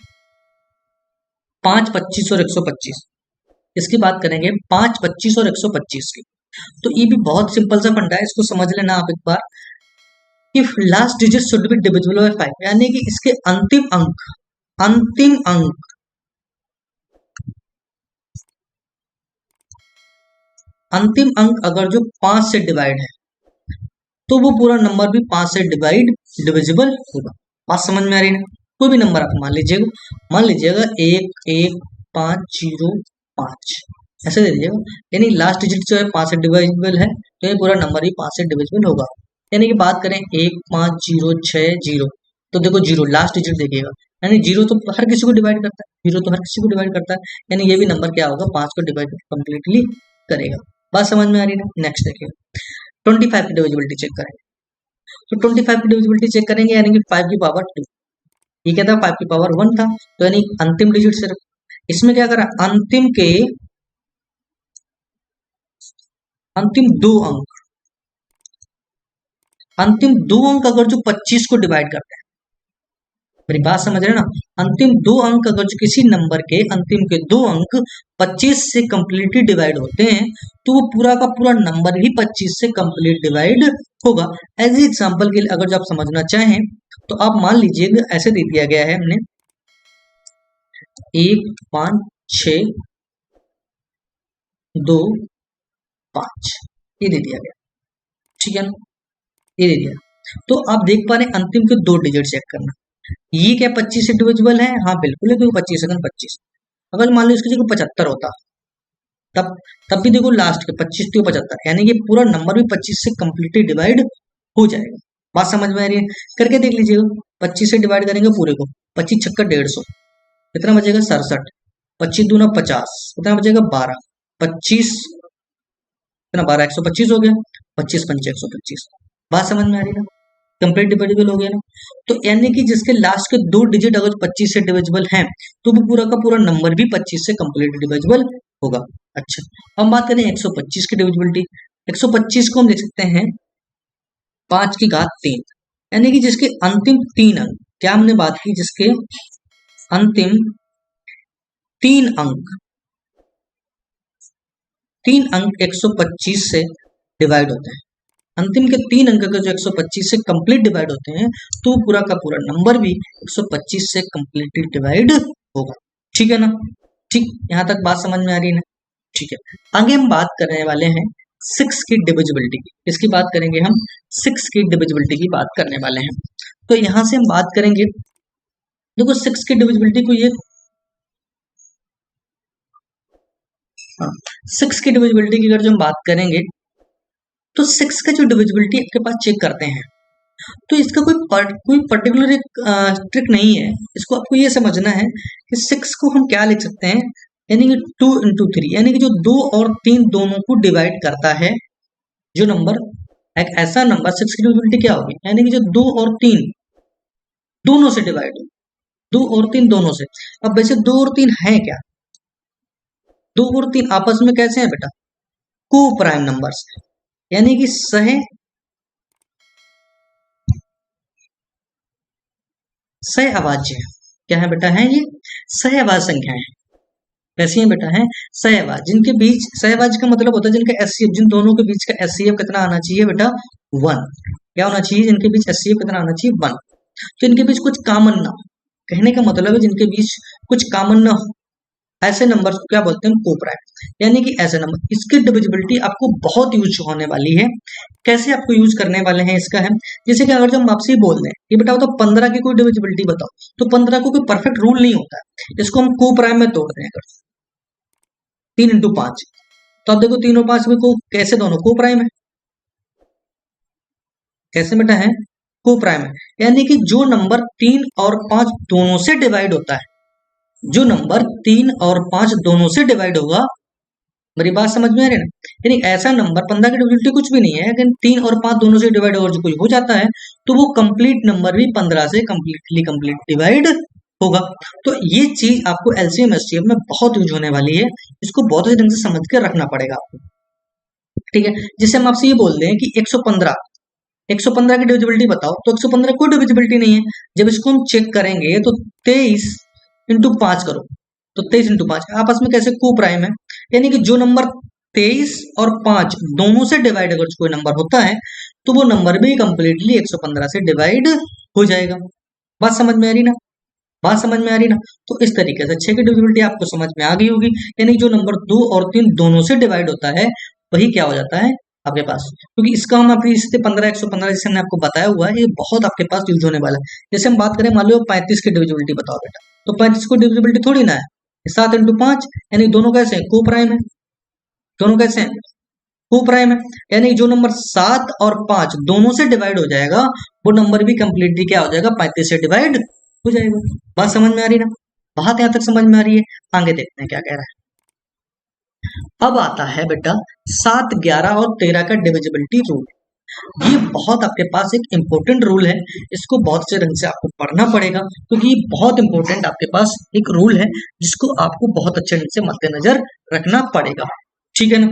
5 25 और 125, इसकी बात करेंगे 5 25 और 125 की। तो ये भी बहुत सिंपल सा फंडा है, इसको समझ लेना आप एक बार। If last digit should be divisible by 5, यानी कि इसके अंतिम अंक, अंतिम अंक अंतिम अंक अगर जो 5 से डिवाइड है तो वो पूरा नंबर भी 5 से डिविजिबल होगा। बात समझ में आ रही है? कोई भी नंबर आप मान लीजिएगा 1 1 5 0 5, ऐसे दे दीजिएगा, यानी लास्ट डिजिट जो है 5 से डिविजिबल है तो ये पूरा नंबर भी 5 से डिविजिबल होगा। यानी कि बात करें 1 5 0 6 0, तो देखो जीरो लास्ट डिजिट देखिएगा, यानी जीरो तो हर किसी को डिवाइड करता है, जीरो तो हर किसी को डिवाइड करता है, यानी ये भी नंबर क्या होगा, 5 को डिवाइड कंप्लीटली करेगा। बात समझ में आ रही है? नेक्स्ट देखिए 25 की डिविजिबिलिटी चेक करेंगे। तो 25 की डिविजिबिलिटी चेक करेंगे, यानी कि 5 की पावर 2, ये क्या था, 5 की पावर 1 था, तो यानी अंतिम डिजिट सिर्फ इसमें क्या करा, अंतिम दो अंक अगर जो 25 को डिवाइड करते हैं, मेरी बात समझ रहे हैं ना, अंतिम दो अंक अगर जो किसी नंबर के अंतिम के दो अंक 25 से कंप्लीटली डिवाइड होते हैं तो वो पूरा का पूरा नंबर ही 25 से कंप्लीट डिवाइड होगा। एज एग्जांपल के लिए अगर जो आप समझना चाहें तो आप मान लीजिए ऐसे दे दिया गया है हमने 1 5 6 2 5, ये दे दिया गया, ठीक है ना, ये दे दिया। तो आप देख पा रहे हैं अंतिम के दो डिजिट चेक करना, ये क्या 25 से डिविजिबल है, हाँ बिल्कुल है, क्योंकि 25 सेकंड 25। अगर मान लो इसकी जगह 75 होता तब भी देखो लास्ट के 25 to 75, यानी कि पूरा नंबर भी 25 से कंप्लीटली डिवाइड हो जाएगा। बात समझ में आ रही है? करके देख लीजिएगा, 25 से डिवाइड करेंगे पूरे को, 25 छक्का 150, कितना बचेगा 67, 25 दूना 50, कितना बचेगा 12, 25 कितना 12 125 हो गया, 25 पंचे 125। बात समझ में आ रही है? कंप्लीट डिविजिबल हो गया ना। तो यानी कि जिसके लास्ट के दो डिजिट अगर 25 से डिविजिबल हैं तो वो पूरा का पूरा नंबर भी 25 से कंप्लीट डिविजिबल होगा। अच्छा हम बात करें 125 की डिविजिबिलिटी। 125 को हम लिख सकते हैं 5 की घात 3, यानी कि जिसके अंतिम 3 अंक, क्या हमने बात की, जिसके अंतिम 3 अंक 125 से डिवाइड होते हैं, अंतिम के 3 अंक अगर जो 125 से कंप्लीट डिवाइड होते हैं तो पूरा का पूरा नंबर भी 125 से कंप्लीटली डिवाइड होगा। ठीक है ना? ठीक, यहां तक बात समझ में आ रही है ना? ठीक है, आगे हम बात करने वाले हैं सिक्स की डिविजिबिलिटी की। इसकी बात करेंगे हम, सिक्स की डिविजिबिलिटी की बात करने वाले हैं। तो यहां से हम बात करेंगे, देखो सिक्स की डिविजिबिलिटी को ये, सिक्स की डिविजिबिलिटी की अगर जो हम बात करेंगे तो सिक्स का जो डिविजिबिलिटी आपके पास चेक करते हैं, तो इसका कोई पर्टिकुलर एक ट्रिक नहीं है। इसको आपको ये समझना है कि सिक्स को हम क्या लिख सकते हैं, यानी कि 2 × 3, यानी कि जो 2 और 3 दोनों को डिवाइड करता है जो नंबर, एक ऐसा नंबर, सिक्स की डिविजिबिलिटी क्या होगी, यानी कि जो 2 और 3 दोनों से डिवाइड हो, 2 और 3 दोनों से। अब वैसे 2 और 3 है क्या, 2 और 3 आपस में कैसे हैं बेटा, को प्राइम नंबर्स, यानी कि सहअभाज्य है। क्या है बेटा, है ये सहअभाज्य संख्याएं हैं। कैसी हैं बेटा, है सहअभाज्य, जिनके बीच, सहअभाज्य का मतलब होता है जिनका एचसीएफ, जिन दोनों के बीच का एचसीएफ कितना आना चाहिए बेटा, 1। क्या होना चाहिए, जिनके बीच एचसीएफ कितना आना चाहिए, 1। तो इनके बीच कुछ कॉमन ना हो, कहने का मतलब है जिनके बीच कुछ कॉमन ना हो, ऐसे नंबर को क्या बोलते हैं, को प्राइम, यानी कि ऐसे नंबर। इसकी डिविजिबिलिटी आपको बहुत यूज होने वाली है। कैसे आपको यूज करने वाले हैं इसका है, जैसे कि अगर हम आपसे बोल दें ये बताओ तो 15 की कोई डिविजिबिलिटी बताओ, तो 15 को कोई परफेक्ट रूल नहीं होता है, इसको हम को प्राइम में तोड़ दें। अगर 3 × 5, तो अब देखो 3 और 5 में को कैसे, दोनों को प्राइम है, कैसे बेटा है, को प्राइम है, यानी कि जो नंबर 3 और 5 दोनों से डिवाइड होता है, जो नंबर 3 और 5 दोनों से डिवाइड होगा, मेरी बात समझ में आ रही है ना, यानी ऐसा नंबर 15 की डिविजिबिलिटी कुछ भी नहीं है, लेकिन 3 और 5 दोनों से डिवाइड और जो कोई हो जाता है तो वो कंप्लीट नंबर भी 15 से कंप्लीट डिवाइड होगा। तो ये चीज आपको एलसीएम एचसीएफ में बहुत यूज होने वाली है, इसको बहुत अच्छे ढंग से समझ के रखना पड़ेगा आपको, ठीक है। जिससे हम आपसे ये बोल दें कि 115 की डिविजिबिलिटी बताओ, तो 115 कोई डिविजिबिलिटी नहीं है। जब इसको हम चेक करेंगे तो 23 × 5 करो, तो 23 × 5 आपस में कैसे को प्राइम है, यानी कि जो नंबर 23 और 5 दोनों से डिवाइड अगर कोई नंबर होता है तो वो नंबर भी कंप्लीटली 115 से डिवाइड हो जाएगा। बात समझ में आ रही ना, बात समझ में आ रही ना। तो इस तरीके से 6 की डिविजिबिलिटी आपको समझ में आ गई होगी, यानी जो नंबर 2 और 3 दोनों से डिवाइड होता है वही क्या हो जाता है आपके पास, क्योंकि इसका हम अपनी इससे 15 115 जैसे हमने आपको बताया हुआ है, ये बहुत आपके पास यूज होने वाला है। जैसे हम बात करें, मान लो 35 की डिविजिबिलिटी बताओ बेटा, तो 35 को डिविजिबिलिटी थोड़ी ना है, 7 × 5, यानी दोनों कैसे हैं, को प्राइम है, दोनों कैसे हैं, को प्राइम है, यानी जो नंबर 7 और 5 दोनों से डिवाइड हो जाएगा वो नंबर भी कंप्लीटली क्या हो जाएगा, 35 से डिवाइड हो जाएगा। बात समझ में आ रही ना, बात यहां तक समझ में आ रही है, आगे देखते हैं क्या कह रहा है। अब आता है बेटा 7, 11 और 13 का डिविजिबिलिटी रूल। ये बहुत आपके पास एक इंपॉर्टेंट रूल है, इसको बहुत अच्छे ढंग से आपको पढ़ना पड़ेगा, क्योंकि ये बहुत इंपॉर्टेंट आपके पास एक रूल है जिसको आपको बहुत अच्छे ढंग से मद्देनजर रखना पड़ेगा, ठीक है ना।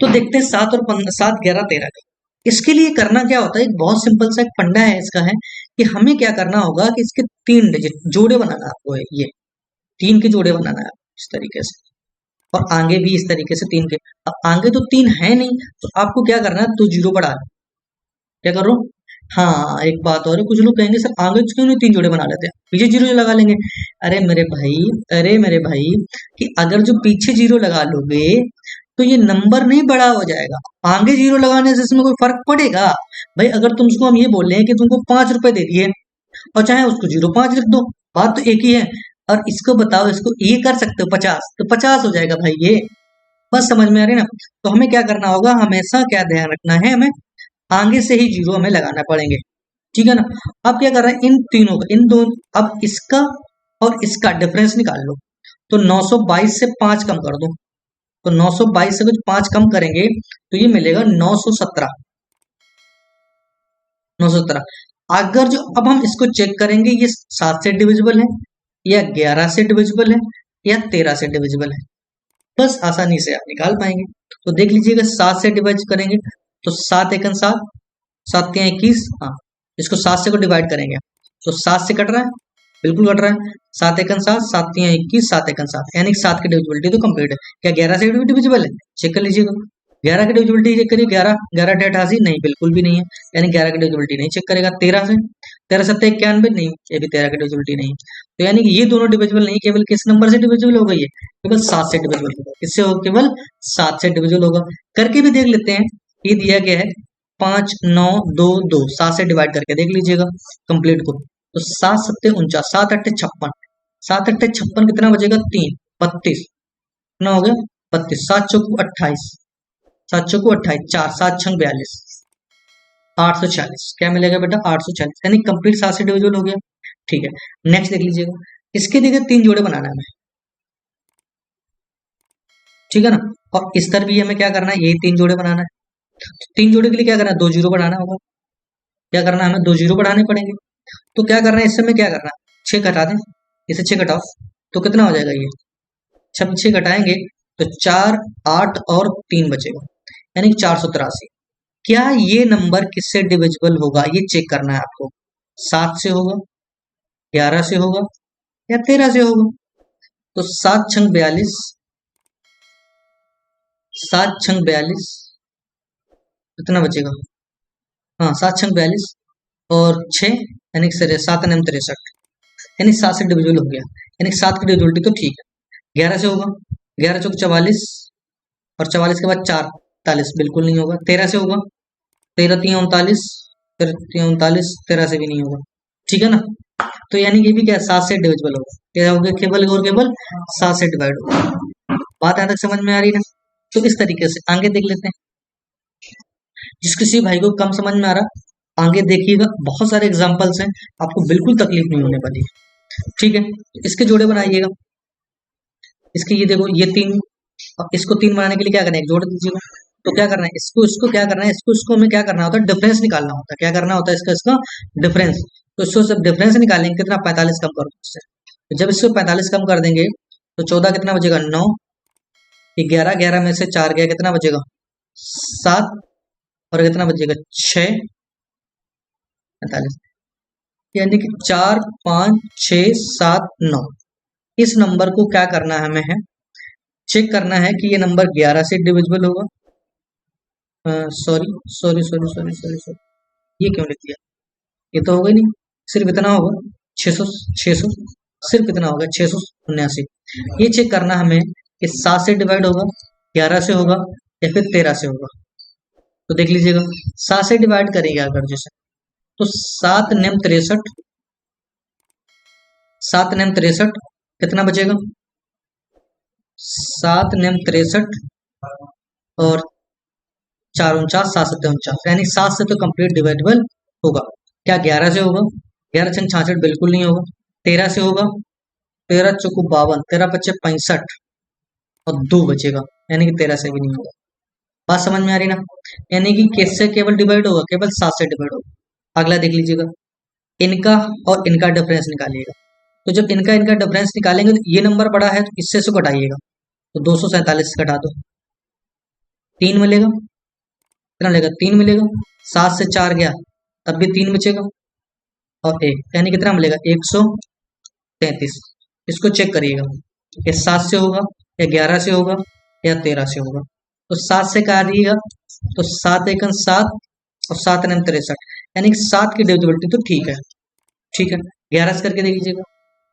तो देखते हैं 7 और 7, 11, 13 का। इसके लिए करना क्या होता है, एक बहुत सिंपल सा एक फंडा है इसका, है कि हमें क्या करना होगा कि इसके 3 डिजिट जोड़े बनाना आपको है, ये 3 के जोड़े बनाना है इस तरीके से, और आगे भी इस तरीके से 3 के। अब आगे तो 3 है नहीं, तो आपको क्या करना है, तो 0 बढ़ा लो। क्या करो, हाँ एक बात और है, कुछ लोग कहेंगे सर आगे क्यों नहीं 3 जोड़े बना लेते हैं, पीछे 0 लगा लेंगे। अरे मेरे भाई कि अगर जो पीछे 0 लगा लोगे तो ये नंबर नहीं बड़ा हो जाएगा, आगे 0 लगाने से इसमें कोई फर्क पड़ेगा। भाई अगर तुमको हम ये बोल रहे हैं कि तुमको 5 रुपए दे दिए और चाहे उसको 0.5 लिख दो, बात तो एक ही है। और इसको बताओ, इसको ये कर सकते हो 50, तो 50 हो जाएगा भाई, ये बस समझ में आ रही ना। तो हमें क्या करना होगा, हमेशा क्या ध्यान रखना है, हमें आगे से ही 0 हमें लगाना पड़ेंगे, ठीक है ना। अब क्या कर रहे हैं, इन तीनों का, इन दोनों, अब इसका और इसका डिफरेंस निकाल लो, तो 922 से 5 कम कर दो, तो 922 से कुछ 5 कम करेंगे तो ये मिलेगा 917। अगर जो अब हम इसको चेक करेंगे, ये 7 से डिविजिबल है या 11 से डिविजिबल है या 13 से डिविजिबल है, बस आसानी से आप निकाल पाएंगे। तो देख लीजिएगा, 7 से डिवाइड करेंगे तो 7 एकन 7, 7 के 21, हाँ इसको 7 से को डिवाइड करेंगे तो 7 से कट रहा है, बिल्कुल कट रहा है, 7 एकन 7, 7 के 21, 7 एकन 7, यानी 7 की डिविजिबिलिटी तो कंप्लीट है। क्या 11 से डिविजिबल है, चेक कर लीजिएगा, 11 की डिविजिबिलिटी चेक करिए, 11 11 88 नहीं, बिल्कुल भी नहीं है, यानी 11 की डिविजिबिलिटी नहीं चेक करेगा। 13 से 13 7 91 नहीं, ये भी 13 की डिविजिबिलिटी नहीं। तो यानी कि ये दोनों डिविजिबल नहीं, केवल किस नंबर से डिविजिबल हो गई है, केवल 7 से डिविजिबल होगा। किससे होगा, केवल 7 से डिविजिबल होगा। करके भी देख लेते हैं, ये दिया गया है 5 9 2 2, 7 से डिवाइड करके देख लीजिएगा कंप्लीट को। तो 7 7 49, 7 8 56, 7 8 56 कितना बचेगा, 3 32, कितना हो गया 32, 7 चौक 28, 7 चौक 28, 4 7 6 42, 846, क्या मिलेगा बेटा 846, यानी कंप्लीट 7 से डिविजिबल हो गया। ठीक है, नेक्स्ट देख लीजिएगा, इसके देखिए 3 जोड़े बनाना है हमें, ठीक है ना। और इस तरह भी हमें क्या करना है, यही 3 जोड़े बनाना है। 3 जोड़े के लिए क्या करना है, 2 जीरो बढ़ाना होगा। क्या करना है हमें, 2 जीरो बढ़ाने पड़ेंगे। तो क्या करना है, इससे हमें क्या करना है, 6 घटा दें, इसे 6 घटाओ तो कितना हो जाएगा, ये 6 घटाएंगे तो 4 8 और 3 बचेगा, यानी 483। क्या ये नंबर किससे डिविजिबल होगा, ये चेक करना है आपको। 7 से होगा, 11 से होगा या 13 से होगा। तो 7 छंग 42, 7 छंग 42 कितना बचेगा, हाँ 7 छंग 42 और 6 यानी 7 9 63, यानी 7 से डिविजिबल हो गया, यानी 7 की डिविजिबिलिटी तो ठीक है। 11 से होगा, 11 चौक 44 और 44 के बाद 4 43, बिल्कुल नहीं होगा। 13 से होगा, 13 3 39, 39 13 से भी नहीं होगा, ठीक है ना। तो यानी ये भी क्या 7 से डिविजिबल होगा, क्या हो गया, केवल और केवल 7 से डिवाइड होगा। बात यहाँ तक समझ में आ रही है ना। तो इस तरीके से आगे देख लेते हैं, जिस किसी भाई को कम समझ में आ रहा आगे देखिएगा, बहुत सारे एग्जाम्पल्स हैं, आपको बिल्कुल तकलीफ नहीं होने वाली है, ठीक है। इसके जोड़े बनाइएगा, इसके ये देखो ये 3, इसको 3 बनाने के लिए क्या करना है, एक जोड़ दीजिएगा। तो क्या करना है, इसको क्या करना है, इसको हमें क्या करना होता है, डिफरेंस निकालना होता है। क्या करना होता है, इसका डिफरेंस। तो इसको जब डिफरेंस निकालेंगे कितना, 45 कम करो उससे। तो जब इसको 45 कम कर देंगे तो 14 कितना बचेगा, 9, 11 11 में से 4 गया, कितना बचेगा 7, और कितना बचेगा 6 45, यानी कि 4 5 6 7 9। इस नंबर को क्या करना है, हमें है चेक करना है कि ये नंबर 11 से डिविजिबल होगा। Sorry sorry sorry sorry sorry sorry, ये क्यों लिख दिया, ये तो होगा ही नहीं, सिर्फ इतना होगा 600 600, सिर्फ इतना होगा 679। ये चेक करना हमें कि 7 से डिवाइड होगा, 11 से होगा या फिर 13 से होगा। तो देख लीजिएगा, 7 से डिवाइड करेंगे अगर जैसे, तो 7 9 63, 7 9 63 कितना बचेगा, 7 9 63 और 4 49 7 7 49, यानी 7 से तो कंप्लीट डिवाइडेबल होगा। क्या 11 से होगा, 11 छंग 66 बिल्कुल नहीं होगा। 13 से होगा, 13 चौको 52, 13 पच्चे 65 और 2 बचेगा, यानी कि 13 से भी नहीं होगा। बात समझ में आ रही ना, यानी कि किससे केवल डिवाइड होगा, केवल 7 से डिवाइड होगा। अगला देख लीजिएगा, इनका और इनका डिफरेंस निकालिएगा। तो जब इनका इनका डिफरेंस निकालेंगे तो ये नंबर बड़ा है तो इससे घटाइएगा, तो 247 घटा दो, 3 मिलेगा, कितना मिलेगा 3 मिलेगा। 7 से 4 गया तब भी 3 बचेगा और 1, यानी कितना मिलेगा 133। इसको चेक करिएगा, ये 7 से होगा या 11 से होगा या 13 से होगा। तो 7 से काटिएगा तो 7 1 7 और 7 9 63, यानी कि 7 की डिविजिबिलिटी तो ठीक है, ठीक है। 11 से करके देख लीजिएगा,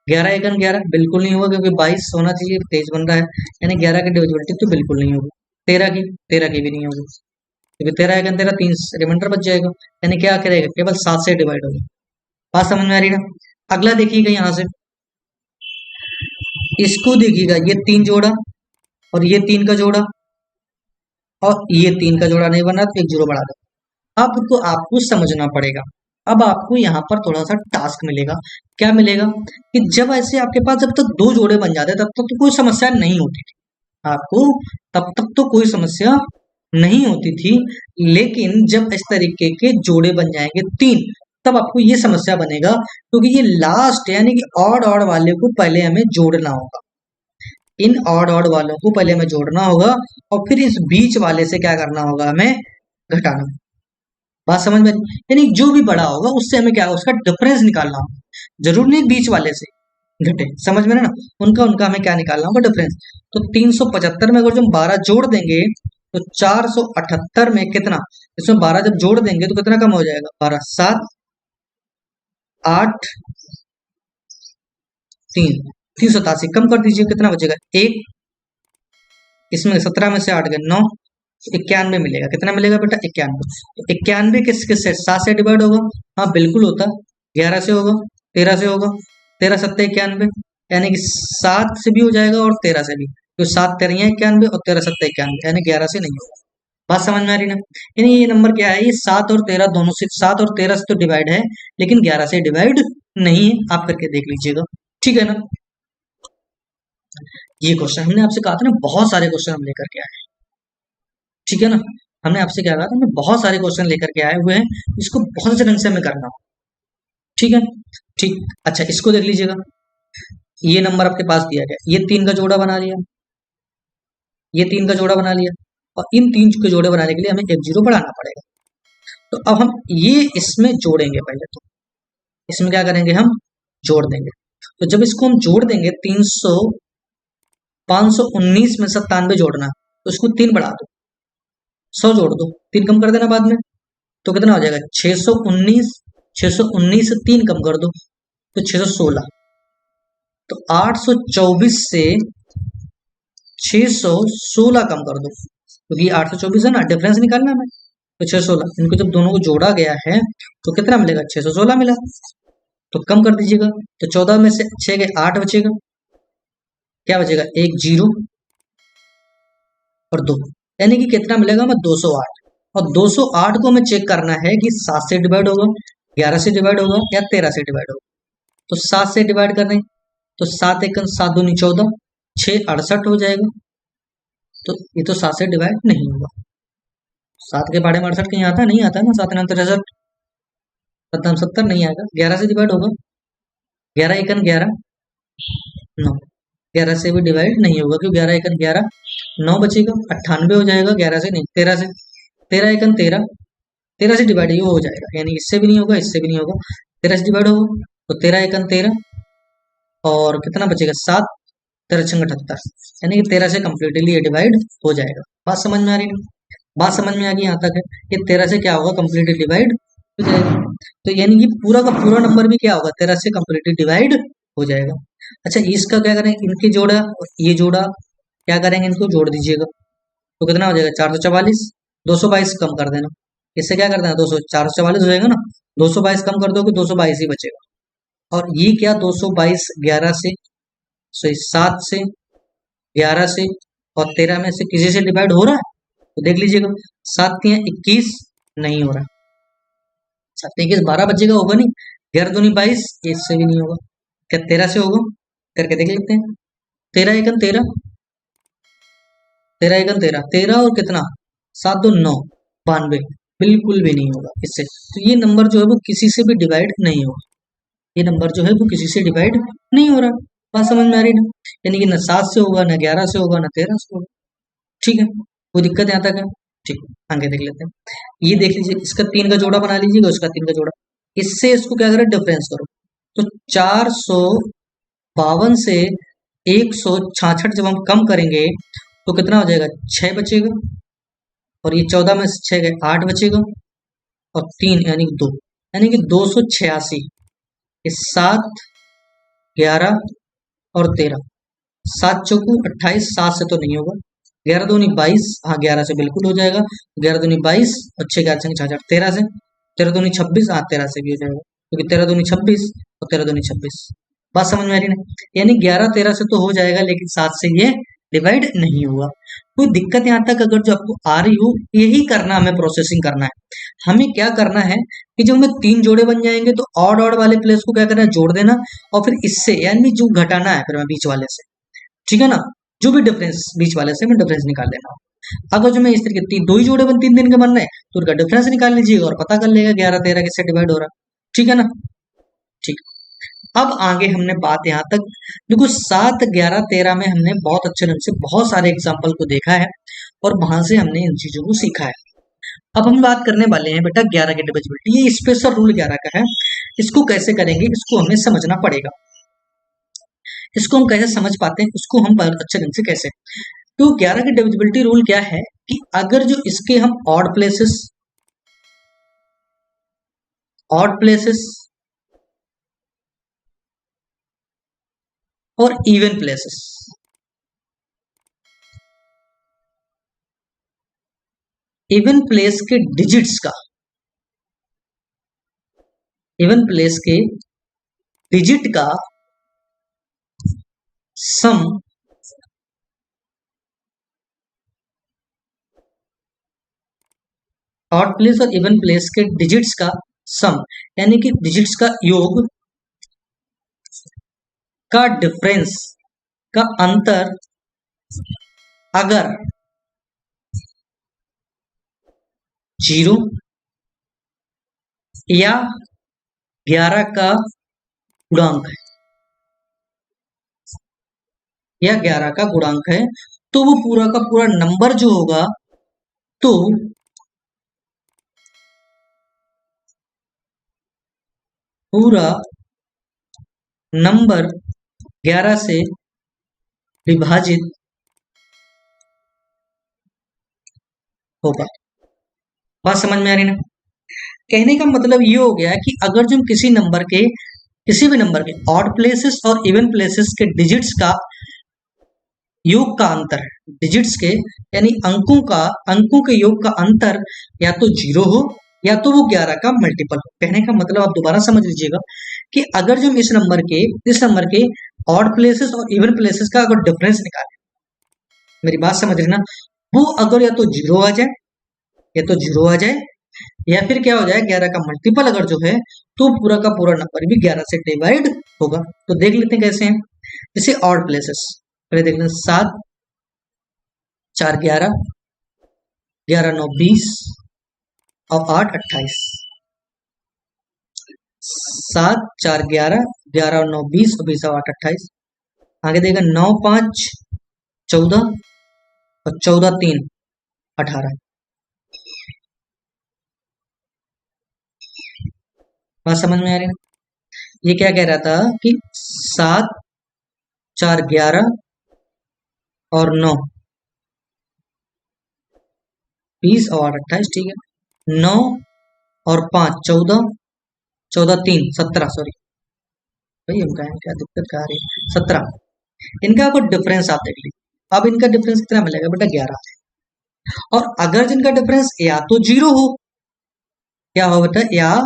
11 1 11 बिल्कुल नहीं होगा क्योंकि 22 होना चाहिए, 23 बन रहा है, यानी 11 की डिविजिबिलिटी तो बिल्कुल नहीं होगी। 13 की भी नहीं होगी, क्योंकि 13 1 13 3 रिमाइंडर बच जाएगा, यानी क्या करेगा, केवल 7 से डिवाइड होगा। बात समझ में आ रही ना। अगला देखिएगा, यहाँ से इसको देखिएगा, ये 3 जोड़ा और ये 3 का जोड़ा और ये 3 का जोड़ा नहीं बना तो 1 जीरो बढ़ा दो। अब तो आपको समझना पड़ेगा, अब आपको यहाँ पर थोड़ा सा टास्क मिलेगा। क्या मिलेगा कि जब ऐसे आपके पास जब तक 2 जोड़े बन जाते तब तक तो कोई समस्या नहीं होती थी आपको, तब तक तो कोई समस्या नहीं होती थी। लेकिन जब इस तरीके के जोड़े बन जाएंगे 3, तब आपको ये समस्या बनेगा, क्योंकि ये लास्ट यानी कि ऑड ऑड वाले को पहले हमें जोड़ना होगा, इन ऑड ऑड वालों को पहले हमें जोड़ना होगा और फिर इस बीच वाले से क्या करना होगा, हमें घटाना। बात समझ में, यानी जो भी बड़ा होगा उससे हमें क्या उसका डिफरेंस निकालना होगा, जरूर नहीं बीच वाले से घटे, समझ में ना, उनका उनका हमें क्या निकालना होगा, डिफरेंस। तो 375 में अगर जो हम 12 जोड़ देंगे तो 478 में कितना, इसमें 12 जब जोड़ देंगे तो कितना कम हो जाएगा, 12 7 8 3 387 कम कर दीजिए, कितना बचेगा एक, इसमें 17 में से 8 गए 9, 91 मिलेगा। कितना मिलेगा बेटा, 91। तो 91 किस किस से, 7 से डिवाइड होगा, हाँ बिल्कुल होता, 11 से होगा, 13 से होगा, 13 7 91, यानी कि 7 से भी हो जाएगा और 13 से भी, तो 7 13 91 और 13 7 91, यानी 11 से नहीं होगा। बात समझ में आ रही ना, यानी ये नंबर क्या है, ये 7 और 13 दोनों से, 7 और 13 से तो डिवाइड है लेकिन 11 से डिवाइड नहीं है, आप करके देख लीजिएगा, ठीक है ना। ये क्वेश्चन हमने आपसे कहा था ना, बहुत सारे क्वेश्चन हम लेकर के आए हैं, ठीक है ना। हमने आपसे क्या कहा था, हमने बहुत सारे क्वेश्चन लेकर के आए हुए हैं, इसको बहुत अच्छे ढंग से हमें करना हो, ठीक है। ठीक, अच्छा इसको देख लीजिएगा, ये नंबर आपके पास दिया गया, ये 3 का जोड़ा बना लिया, ये 3 का जोड़ा बना लिया, और इन 3 के जोड़े बनाने के लिए हमें एक जीरो बढ़ाना पड़ेगा। तो अब हम ये इसमें जोड़ेंगे, पहले तो इसमें क्या करेंगे, हम जोड़ देंगे। तो जब इसको हम जोड़ देंगे, 519 में 97 जोड़ना, तो इसको 3 बढ़ा दो, 100 जोड़ दो, 3 कम कर देना बाद में, तो कितना हो जाएगा 619, 619 से 3 कम कर दो तो 616, तो 824 से 616 कम कर दो, क्योंकि तो 824 है ना, डिफरेंस निकालना है, तो 616, इनको जब दोनों को जोड़ा गया है तो कितना मिलेगा, 616 मिला, तो कम कर दीजिएगा, तो 14 में से 6 गए 8 बचेगा, क्या बचेगा, एक जीरो और 2, यानी कि कितना मिलेगा हमें 208। और 208 को हमें चेक करना है कि 7 से डिवाइड होगा, 11 से डिवाइड होगा या 13 से डिवाइड होगा। तो 7 से डिवाइड कर रहे हैं, तो 7 एक 7 दूनी 14, 6 68 हो जाएगा, तो ये तो 7 से डिवाइड नहीं होगा, 7 के बारे में 68 कहीं आता नहीं आता ना, 7 9 63 70 नहीं आएगा, 11 से डिवाइड होगा, 11 एकन 11 9, 11 से भी डिवाइड नहीं होगा, क्योंकि 11 एकन 11 9 बचेगा, 98 हो जाएगा, 11 से नहीं, 13 से, 13 एकन 13, 13 से डिवाइड ये हो जाएगा, यानी इससे भी नहीं होगा, इससे भी नहीं होगा, 13 से डिवाइड होगा, तो 13 एकन 13, और कितना बचेगा 7, 13 छंग 78, यानी कि 13 से कम्प्लीटली ये डिवाइड हो जाएगा। बात समझ में आ रही है, बात समझ में आ गई यहाँ तक है, ये 13 से क्या होगा, कम्प्लीटली डिवाइड हो जाएगा, तो यानी कि पूरा का पूरा नंबर भी क्या होगा, 13 से कम्प्लीटली डिवाइड हो जाएगा। अच्छा इसका क्या करें, इनके जोड़ा और ये जोड़ा क्या करेंगे, इनको जोड़ दीजिएगा, तो कितना हो जाएगा 444, 222 कम कर देना, इससे क्या कर देना 200, 444 हो जाएगा ना, 222 कम कर दोगे 222 ही बचेगा, और ये क्या 222 11 से, सॉरी 7 से, 11 से और 13 में से किसी से डिवाइड हो रहा है, तो देख लीजिएगा, 7 3 21 नहीं हो रहा, 7 21 12 बचेगा, होगा नहीं, 11 दूनी 22, इससे भी नहीं होगा, क्या 13 से होगा, करके देख लेते हैं, 13 एकन 13, 13 एकन 13, 13 और कितना 7 2 9 92, बिल्कुल भी नहीं होगा इससे, तो ये नंबर जो है वो किसी से भी डिवाइड नहीं होगा, ये नंबर जो है वो किसी से डिवाइड नहीं हो रहा। बात समझ में आ रही ना, यानी कि न 7 से होगा, न 11 से होगा, न 13 से होगा, ठीक है, कोई दिक्कत यहाँ तक है, ठीक, आगे देख लेते हैं, ये देख लीजिए, इसका 3 का जोड़ा बना लीजिएगा, उसका 3 का जोड़ा, इससे इसको क्या करें, डिफरेंस करो, तो 452 से 166 जब हम कम करेंगे तो कितना हो जाएगा, 6 बचेगा, और ये 14 में से 6 गए 8 बचेगा, और 3 यानी कि 2, यानी कि 286, ये 7 11 और 13, 7 चौकू 28, 7 से तो नहीं होगा, 11 दूनी 22, हाँ 11 से बिल्कुल हो जाएगा, 11 दूनी 22 और 6 11 से 66, 13 से, 13 दूनी 26, हाँ 13 से भी हो जाएगा, क्योंकि 13 दूनी 26 और 13 दूनी 26, बात समझ में आ रही ना, यानी 11 13 से तो हो जाएगा, लेकिन 7 से ये डिवाइड नहीं हुआ। कोई दिक्कत यहाँ तक अगर जो आपको आ रही हो, यही करना हमें, प्रोसेसिंग करना है, हमें क्या करना है कि जब हमें 3 जोड़े बन जाएंगे तो ऑड ऑड वाले प्लेस को क्या करना है, जोड़ देना, और फिर इससे यानी जो घटाना है फिर हमें बीच वाले से, ठीक है ना, जो भी डिफरेंस बीच वाले से हमें डिफरेंस निकाल लेना। अगर जो मैं इस तरीके 3 2 ही जोड़े 3 दिन के बन रहे हैं तो उनका डिफरेंस निकाल लीजिएगा और पता कर लेगा 11 13 किससे डिवाइड हो रहा है, ठीक है ना, ठीक। अब आगे हमने बात यहाँ तक, देखो 7 11 13 में हमने बहुत अच्छे ढंग से बहुत सारे एग्जाम्पल को देखा है और वहां से हमने इन चीजों को सीखा है। अब हम बात करने वाले हैं बेटा 11 की डिविजिबिलिटी, ये स्पेशल रूल 11 का है, इसको कैसे करेंगे, इसको हमें समझना पड़ेगा, इसको हम कैसे समझ पाते हैं, उसको हम अच्छे ढंग से कैसे, तो 11 की डिविजिबिलिटी रूल क्या है कि अगर जो इसके हम ऑड प्लेसेस और इवन प्लेसेस, इवन प्लेस के डिजिट्स का, इवन प्लेस के डिजिट का सम ऑड प्लेस और इवन प्लेस के डिजिट्स का सम यानी कि डिजिट्स का योग का डिफरेंस का अंतर अगर 0 या 11 का गुणांक है, या 11 का गुणांक है, तो वो पूरा का पूरा नंबर जो होगा, तो पूरा नंबर 11 से विभाजित होगा। बात समझ में आ रही ना? कहने का मतलब ये हो गया कि अगर जो किसी भी नंबर के ऑड प्लेसेस और इवन प्लेसेस के डिजिट्स का योग का अंतर है, डिजिट्स के यानी अंकों के योग का अंतर या तो 0 हो या तो वो 11 का मल्टीपल हो। कहने का मतलब आप दोबारा समझ लीजिएगा कि अगर जो इस नंबर के ऑड प्लेसेस और इवन प्लेसेस का अगर डिफरेंस निकाले, मेरी बात समझ रहे ना, वो अगर या तो 0 आ जाए या फिर क्या हो जाए 11 का मल्टीपल अगर जो है, तो पूरा का पूरा नंबर भी 11 से डिवाइड होगा। तो देख लेते हैं कैसे हैं। जैसे ऑड प्लेसेस पहले देख लेते, 7 4 11, 11 9 20 और 8 28। 7 4 11, 11 9 20 और 20 और 8 28। आगे देगा 9 5 14 और 14 3 18। बात समझ में आ रही है? ये क्या कह रहा था कि 7 4 11 और 9 20 और 28, ठीक है। 9 और 5 14, 14 3 17, सॉरी भाई इनका क्या दिक्कत क्या आ रही है, 17। इनका कुछ डिफरेंस आप देख लीजिए। अब इनका डिफरेंस कितना मिलेगा बेटा, 11। और अगर जिनका डिफरेंस या तो 0 हो, क्या हो बेटा, या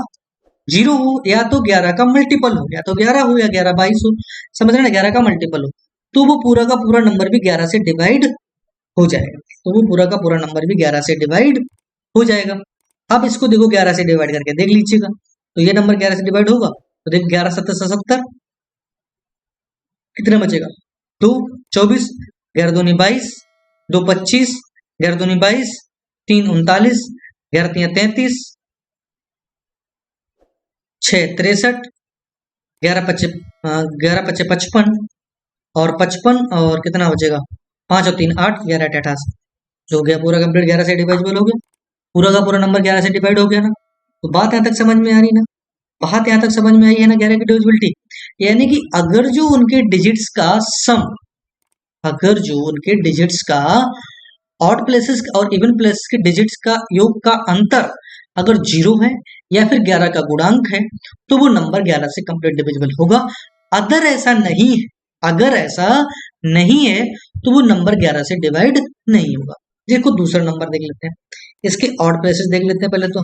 0 हो या तो 11 का मल्टीपल हो, या तो 11 हो या 11 22 हो, समझ रहे ना, 11 का मल्टीपल हो, तो वो पूरा का पूरा नंबर भी 11 से डिवाइड हो जाएगा। तो वो पूरा का पूरा नंबर भी 11 से डिवाइड हो जाएगा। अब इसको देखो 11 से डिवाइड करके देख लीजिएगा, तो ये नंबर 11 से डिवाइड होगा, तो देखो 11 7 70, कितना बचेगा, 2 24, 11 2 22, 2 25, 11 2 22, 3 39, 11 3 33, 6 63, 11 25 55 और 55 और कितना बचेगा, 5 और 3 8, 11 8 88। जो हो गया पूरा कंप्लीट 11 से डिवाइडेबल हो गया, पूरा का पूरा नंबर 11 से डिवाइड हो गया ना। तो बात यहाँ तक समझ में आ रही ना, बात यहाँ तक समझ में आई है ना 11 की डिविजिबिलिटी। यानी कि अगर जो उनके डिजिट्स का सम, अगर जो उनके डिजिट्स का ऑड प्लेसेस और इवन प्लेसेस के डिजिट्स का योग का अंतर अगर 0 है या फिर 11 का गुणांक है, तो वो नंबर 11 से कंप्लीट डिविजिबल होगा। अगर ऐसा नहीं है, अगर ऐसा नहीं है तो वो नंबर 11 से डिवाइड नहीं होगा। देखो दूसरा नंबर देख लेते हैं, इसके ऑड प्लेसेस देख लेते हैं पहले तो।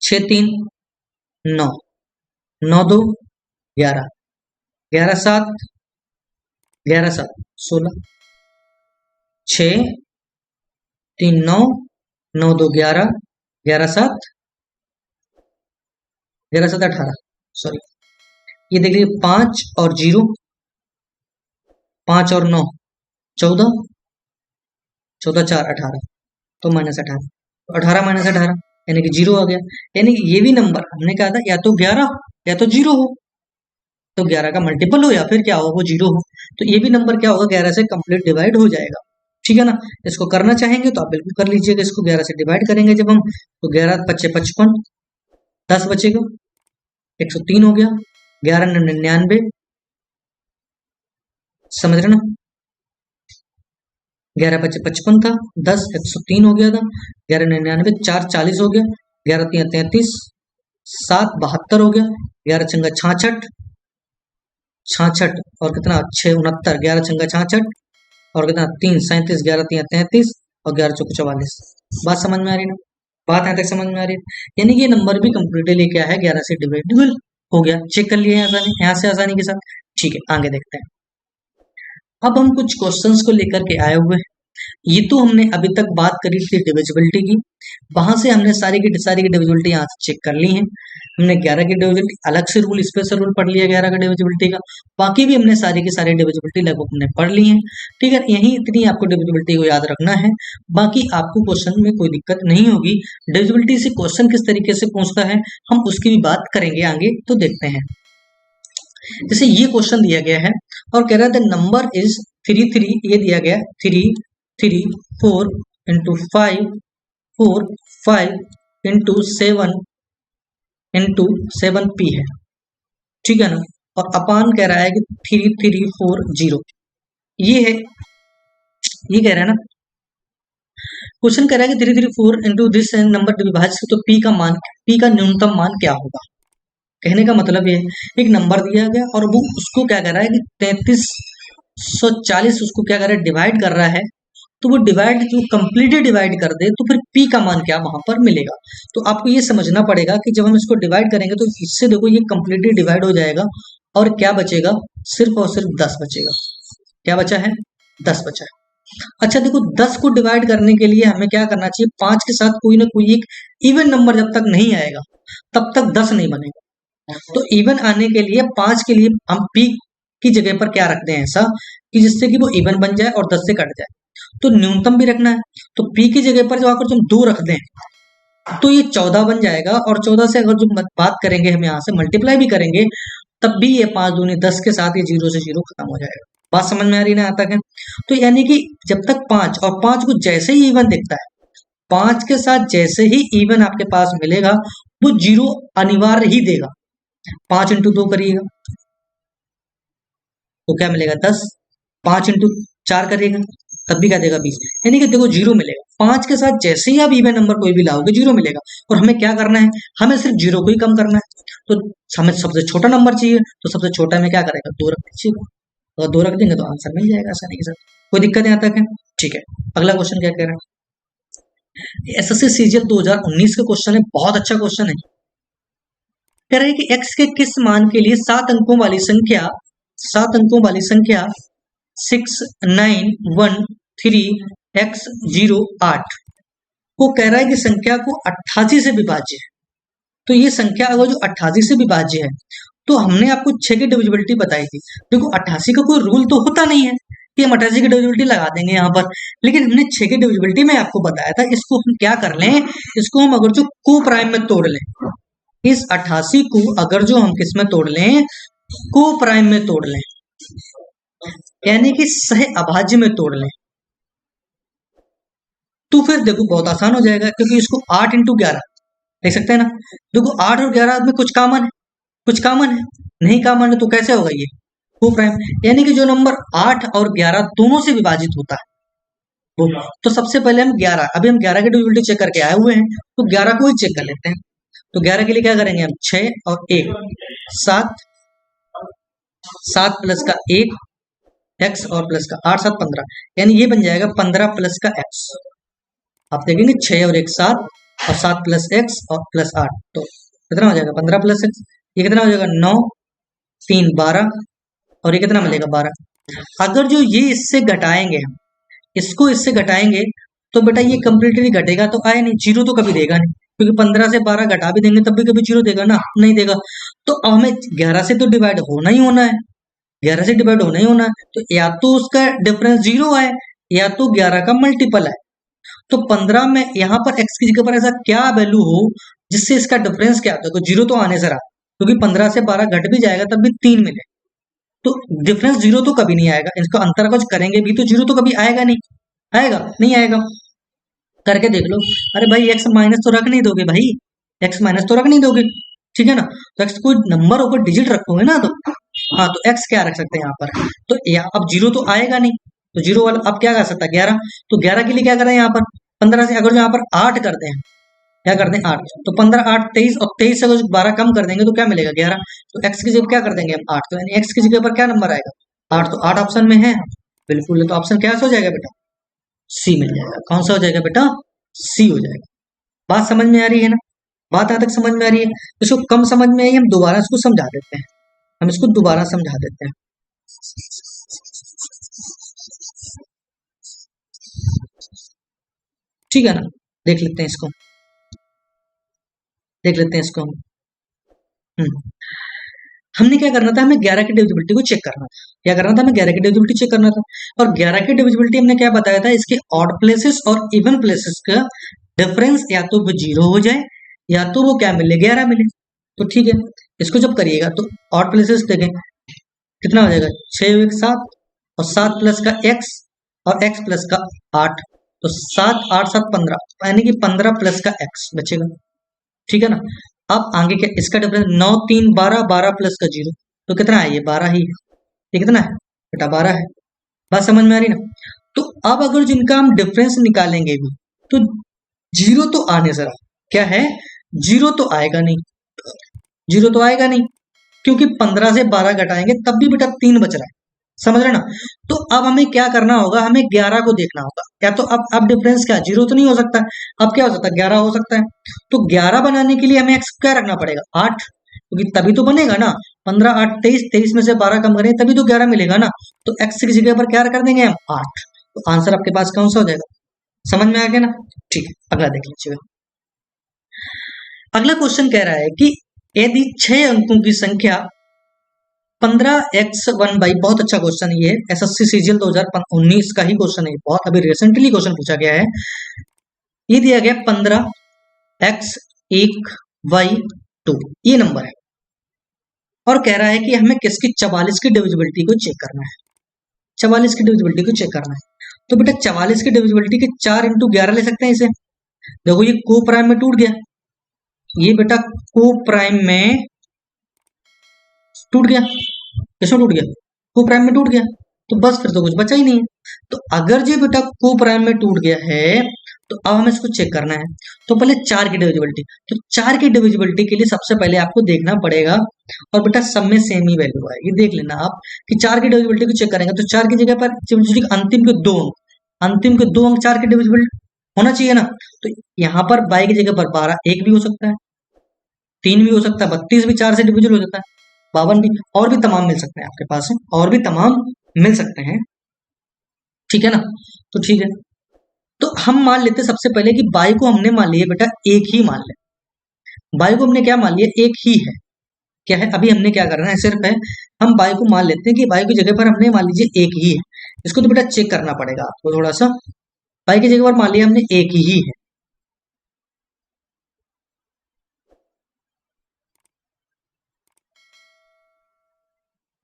6 3 9, 9 2 11, 11 7, 11 7 16, 6 3 9, 9 2 11, 11 7, 11 7 18, सॉरी ये देख लीजिए 5 और 0, 5 और 9 14, 14 4 18, तो -18, तो 18 - 18 यानी कि 0 आ गया। यानी कि ये भी नंबर हमने कहा था या तो 11 या तो 0 हो, तो 11 का मल्टीपल हो या फिर क्या हो, वो 0 हो, तो ये भी नंबर क्या होगा, 11 से कंप्लीट डिवाइड हो जाएगा। ठीक है ना। इसको करना चाहेंगे तो आप बिल्कुल कर लीजिएगा। इसको 11 से डिवाइड करेंगे जब हम, तो 11 5 55, 10 बचेगा, 103 हो गया, 11 99, समझ रहे ना। 11×5 = 55 था, 10 103 हो गया था, 11×99 4 40 हो गया, 11×3 = 33, 7 72 हो गया, 11×6 = 66, 66 और कितना 6 69, 11×6 = 66 और कितना 3 37, 11×3 = 33 और 11×4 = 44। बात समझ में आ रही है ना? बात यहाँ तक समझ में आ रही है? यानी कि ये नंबर भी कंप्लीटली क्या है, 11 से डिवाइडेबल हो गया। चेक कर लिए यहाँ से आसानी के साथ। ठीक है, आगे देखते हैं। अब हम कुछ क्वेश्चंस को लेकर के आए हुए हैं। ये तो हमने अभी तक बात करी थी डिविजिबिलिटी की, वहां से हमने सारी की डिविजिबिलिटी यहाँ से चेक कर ली है। हमने 11 की डिविजिबिलिटी अलग से रूल, स्पेशल रूल पढ़ लिया 11 का डिविजिबिलिटी का, बाकी भी हमने सारी की सारी डिविजिबिलिटी लगभग हमने पढ़ ली है। ठीक है, यही इतनी आपको डिविजिबिलिटी को याद रखना है, बाकी आपको क्वेश्चन में कोई दिक्कत नहीं होगी। डिविजिबिलिटी से क्वेश्चन किस तरीके से पूछता है हम उसकी भी बात करेंगे आगे, तो देखते हैं। जैसे ये क्वेश्चन दिया गया है और कह रहा है द नंबर इज 3 ये दिया गया 3 3 4 इंटू 5 4 5 इंटू 7 p है, ठीक है ना। और अपान कह रहा है कि 3340 ये है, ये कह रहा है ना, क्वेश्चन कह रहा है कि 334 इंटू दिस नंबर विभाजित, तो p का मान, p का न्यूनतम मान क्या होगा। कहने का मतलब ये एक नंबर दिया गया और वो उसको क्या कर रहा है कि 3340 उसको क्या कर रहा है, डिवाइड कर रहा है। तो वो डिवाइड जो कंप्लीटली डिवाइड कर दे तो फिर p का मान क्या वहां पर मिलेगा। तो आपको ये समझना पड़ेगा कि जब हम इसको डिवाइड करेंगे तो इससे देखो ये कंप्लीटली डिवाइड हो जाएगा और क्या बचेगा, सिर्फ और सिर्फ 10 बचेगा। क्या बचा है, 10 बचा है। अच्छा देखो 10 को डिवाइड करने के लिए हमें क्या करना चाहिए, 5 के साथ कोई ना कोई एक इवन नंबर जब तक नहीं आएगा तब तक 10 नहीं बनेगा। तो इवन आने के लिए 5 के लिए हम p की जगह पर क्या रखते हैं ऐसा कि जिससे कि वो इवन बन जाए और 10 से कट जाए। तो न्यूनतम भी रखना है, तो p की जगह पर जो आकर हम 2 रख दें तो ये 14 बन जाएगा। और 14 से अगर जो बात करेंगे हम यहाँ से मल्टीप्लाई भी करेंगे तब भी ये 5 दूनी 10 के साथ ये 0 से 0 खत्म हो जाएगा। बात समझ में आ रही है ना यहाँ तक है। तो यानी कि जब तक 5 और 5 को जैसे ही इवन दिखता है, 5 के साथ जैसे ही इवन आपके पास मिलेगा वो 0 अनिवार्य ही देगा। 5 इंटू 2 करिएगा तो क्या मिलेगा 10, 5 इंटू 4 करिएगा तब भी क्या देगा 20, यानी कि देखो 0 मिलेगा। 5 के साथ जैसे ही आप इवन नंबर कोई भी लाओगे 0 मिलेगा। और हमें क्या करना है, हमें सिर्फ 0 को ही कम करना है। तो हमें सबसे छोटा नंबर चाहिए, तो सबसे छोटा में क्या करेगा, 2 रख दीजिएगा। और 2 रख देंगे तो आंसर मिल जाएगा आसानी के साथ। कोई दिक्कत यहाँ तक है? ठीक है, अगला क्वेश्चन क्या कह रहा है, एसएससी सीजीएल 2019 का क्वेश्चन है, बहुत अच्छा क्वेश्चन है। कह रहे हैं कि x के किस मान के लिए 7 अंकों वाली संख्या 6913x08 को कह रहा है कि संख्या को 88 से विभाज्य है। तो ये संख्या अगर जो 88 से विभाज्य है तो हमने आपको 6 की डिविजिबिलिटी बताई थी। देखो 88 का कोई रूल तो होता नहीं है कि हम 88 की डिविजिबिलिटी लगा देंगे यहाँ पर, लेकिन हमने 6 की डिविजिबिलिटी में आपको बताया था। इसको हम क्या कर लें, इसको हम अगर जो को प्राइम में तोड़ लें, इस 88 को अगर जो हम किस में तोड़ लें, को प्राइम में तोड़ लें, यानी कि सह अभाज्य में तोड़ लें, तो फिर देखो बहुत आसान हो जाएगा। क्योंकि इसको 8 इंटू 11 देख सकते हैं ना। देखो 8 और 11 में कुछ कॉमन है, कुछ कॉमन है, नहीं कॉमन है तो कैसे होगा ये को प्राइम। यानी कि जो नंबर 8 और 11 दोनों से विभाजित होता है वो, तो सबसे पहले हम 11, अभी हम 11 की डिविजिबिलिटी चेक करके आए हुए हैं तो 11 को ही चेक कर लेते हैं। तो 11 के लिए क्या करेंगे हम, 6 और 1 7, 7 प्लस का 1 x और प्लस का 8 7 15, यानी ये बन जाएगा 15 प्लस का x। आप देखेंगे 6 और 1 7 और 7 प्लस x और प्लस 8, तो कितना हो जाएगा 15 प्लस x। ये कितना हो जाएगा 9 3 12 और ये कितना मिलेगा 12। अगर जो ये इससे घटाएंगे, हम इसको इससे घटाएंगे तो बेटा ये कंप्लीटली घटेगा तो आए नहीं, 0 तो कभी देगा नहीं, क्योंकि 15 से 12 घटा भी देंगे तब भी कभी 0 देगा ना, नहीं देगा। तो अब हमें 11 से तो डिवाइड होना ही होना है, 11 से डिवाइड होना ही होना है, तो या तो उसका डिफरेंस 0 है या तो 11 का मल्टीपल है। तो 15 में यहाँ पर x की जगह पर ऐसा क्या वैल्यू हो जिससे इसका डिफरेंस क्या होता है, 0 तो आने से रहा, क्योंकि 15 से 12 घट भी जाएगा तब भी 3 मिले, तो डिफरेंस 0 तो कभी नहीं आएगा। इसको अंतर कुछ करेंगे भी तो 0 तो कभी आएगा नहीं, आएगा नहीं आएगा, करके देख लो। अरे भाई x माइनस तो रख नहीं दोगे भाई, x माइनस तो रख नहीं दोगे, ठीक है ना। तो x कोई नंबर होकर डिजिट रखोगे ना, तो हाँ तो x क्या रख सकते हैं यहाँ पर, तो या अब 0 तो आएगा नहीं, तो जीरो वाला अब क्या कर सकता है 11, तो 11 के लिए क्या करें यहाँ पर 15 से अगर जो यहाँ पर 8 करते हैं, क्या करते हैं 8, तो 15 8 23 और 23 से अगर 12 कम कर देंगे तो क्या मिलेगा 11, तो x की जगह क्या कर देंगे हम 8, तो यानी x की जगह पर क्या नंबर आएगा 8, तो 8 ऑप्शन में है बिल्कुल, तो ऑप्शन क्या हो जाएगा बेटा सी मिल जाएगा। कौन सा हो जाएगा बेटा सी हो जाएगा। बात समझ में आ रही है ना, बात यहाँ तक समझ में आ रही है। इसको कम समझ में आई हम दोबारा इसको समझा देते हैं, हम इसको दोबारा समझा देते हैं। ठीक है ना, देख लेते हैं इसको, देख लेते हैं इसको हम। हमने क्या करना था, हमें 11 की डिविजिबिलिटी को चेक करना था। क्या करना था, हमें 11 की डिविजिबिलिटी चेक करना था, और 11 की डिविजिबिलिटी हमने क्या बताया था, इसके ऑड प्लेसेस और इवन प्लेसेस का डिफरेंस या तो वो 0 हो जाए या तो वो क्या मिले 11 मिले। तो ठीक है, इसको जब करिएगा तो ऑड प्लेसेस देखें कितना हो जाएगा 6 1 7 और 7 प्लस का x और x प्लस का 8, तो 7 8 7 15, यानी कि 15 प्लस का x बचेगा। ठीक है ना, अब आगे क्या इसका डिफरेंस 9 3 12 12 प्लस का 0, तो कितना है ये 12 ही है। ये कितना है बेटा 12 है। बात समझ में आ रही ना। तो अब अगर जिनका हम डिफरेंस निकालेंगे भी तो 0 तो आने जरा क्या है 0 तो आएगा नहीं, 0 तो आएगा नहीं, क्योंकि 15 से 12 घटाएंगे तब भी बेटा 3 बच रहा है, समझ रहे ना। तो अब हमें क्या करना होगा, हमें 11 को देखना होगा, या तो अब डिफरेंस क्या 0 तो नहीं हो सकता, अब क्या हो सकता है 11 हो सकता है। तो 11 बनाने के लिए हमें x क्या रखना पड़ेगा 8, क्योंकि तभी तो बनेगा ना, 15 8 23, 23 में से 12 कम करें तभी तो 11 मिलेगा ना। तो x की जगह पर क्या कर देंगे हम 8, तो आंसर आपके पास कौन सा हो जाएगा, समझ में आ गया ना। ठीक है, अगला देख लीजिएगा। अगला क्वेश्चन कह रहा है कि यदि 6 अंकों की संख्या 15x1 बहुत अच्छा क्वेश्चन ये एसएससी सीजीएल 2019 का ही क्वेश्चन है, बहुत अभी रिसेंटली क्वेश्चन पूछा गया है। ये दिया गया 15x1y2 ये नंबर है, और कह रहा है कि हमें किसकी 44 की डिविजिबिलिटी को चेक करना है, 44 की डिविजिबिलिटी को चेक करना है। तो बेटा 44 की डिविजिबिलिटी के 4 इंटू 11 ले सकते हैं इसे। देखो ये को प्राइम में टूट गया, ये बेटा को प्राइम में टूट गया, किसमें टूट गया को प्राइम में टूट गया, तो बस फिर तो कुछ बचा ही नहीं है। तो अगर ये बेटा को प्राइम में टूट गया है तो अब हमें इसको चेक करना है। तो पहले 4 की डिविजिबिलिटी, तो 4 की डिविजिबिलिटी के लिए सबसे पहले आपको देखना पड़ेगा, और बेटा सब में सेम ही वैल्यू आएगी, देख लेना आप कि 4 की डिविजिबिलिटी को चेक करेंगे तो 4 की जगह पर अंतिम के 2 अंक, अंतिम के 2 अंक 4 की डिविजिबिलिटी होना चाहिए ना। तो यहाँ पर 22 की जगह पर 12 1 भी हो सकता है, 3 भी हो सकता है, 32 भी 4 से डिविजिबल हो जाता है, 52 भी, और भी तमाम मिल सकते हैं आपके पास, और भी तमाम मिल सकते हैं। ठीक है ना, तो ठीक है, तो हम मान लेते सबसे पहले कि 22 को हमने मान लिया बेटा एक ही मान ले, 22 को हमने क्या मान लिया एक ही है, क्या है अभी हमने क्या करना है सिर्फ है हम 22 को मान लेते हैं कि 22 की जगह पर हमने मान लीजिए एक ही है। इसको तो बेटा चेक करना पड़ेगा आपको थोड़ा सा, 22 की जगह पर मान लिया हमने एक ही है,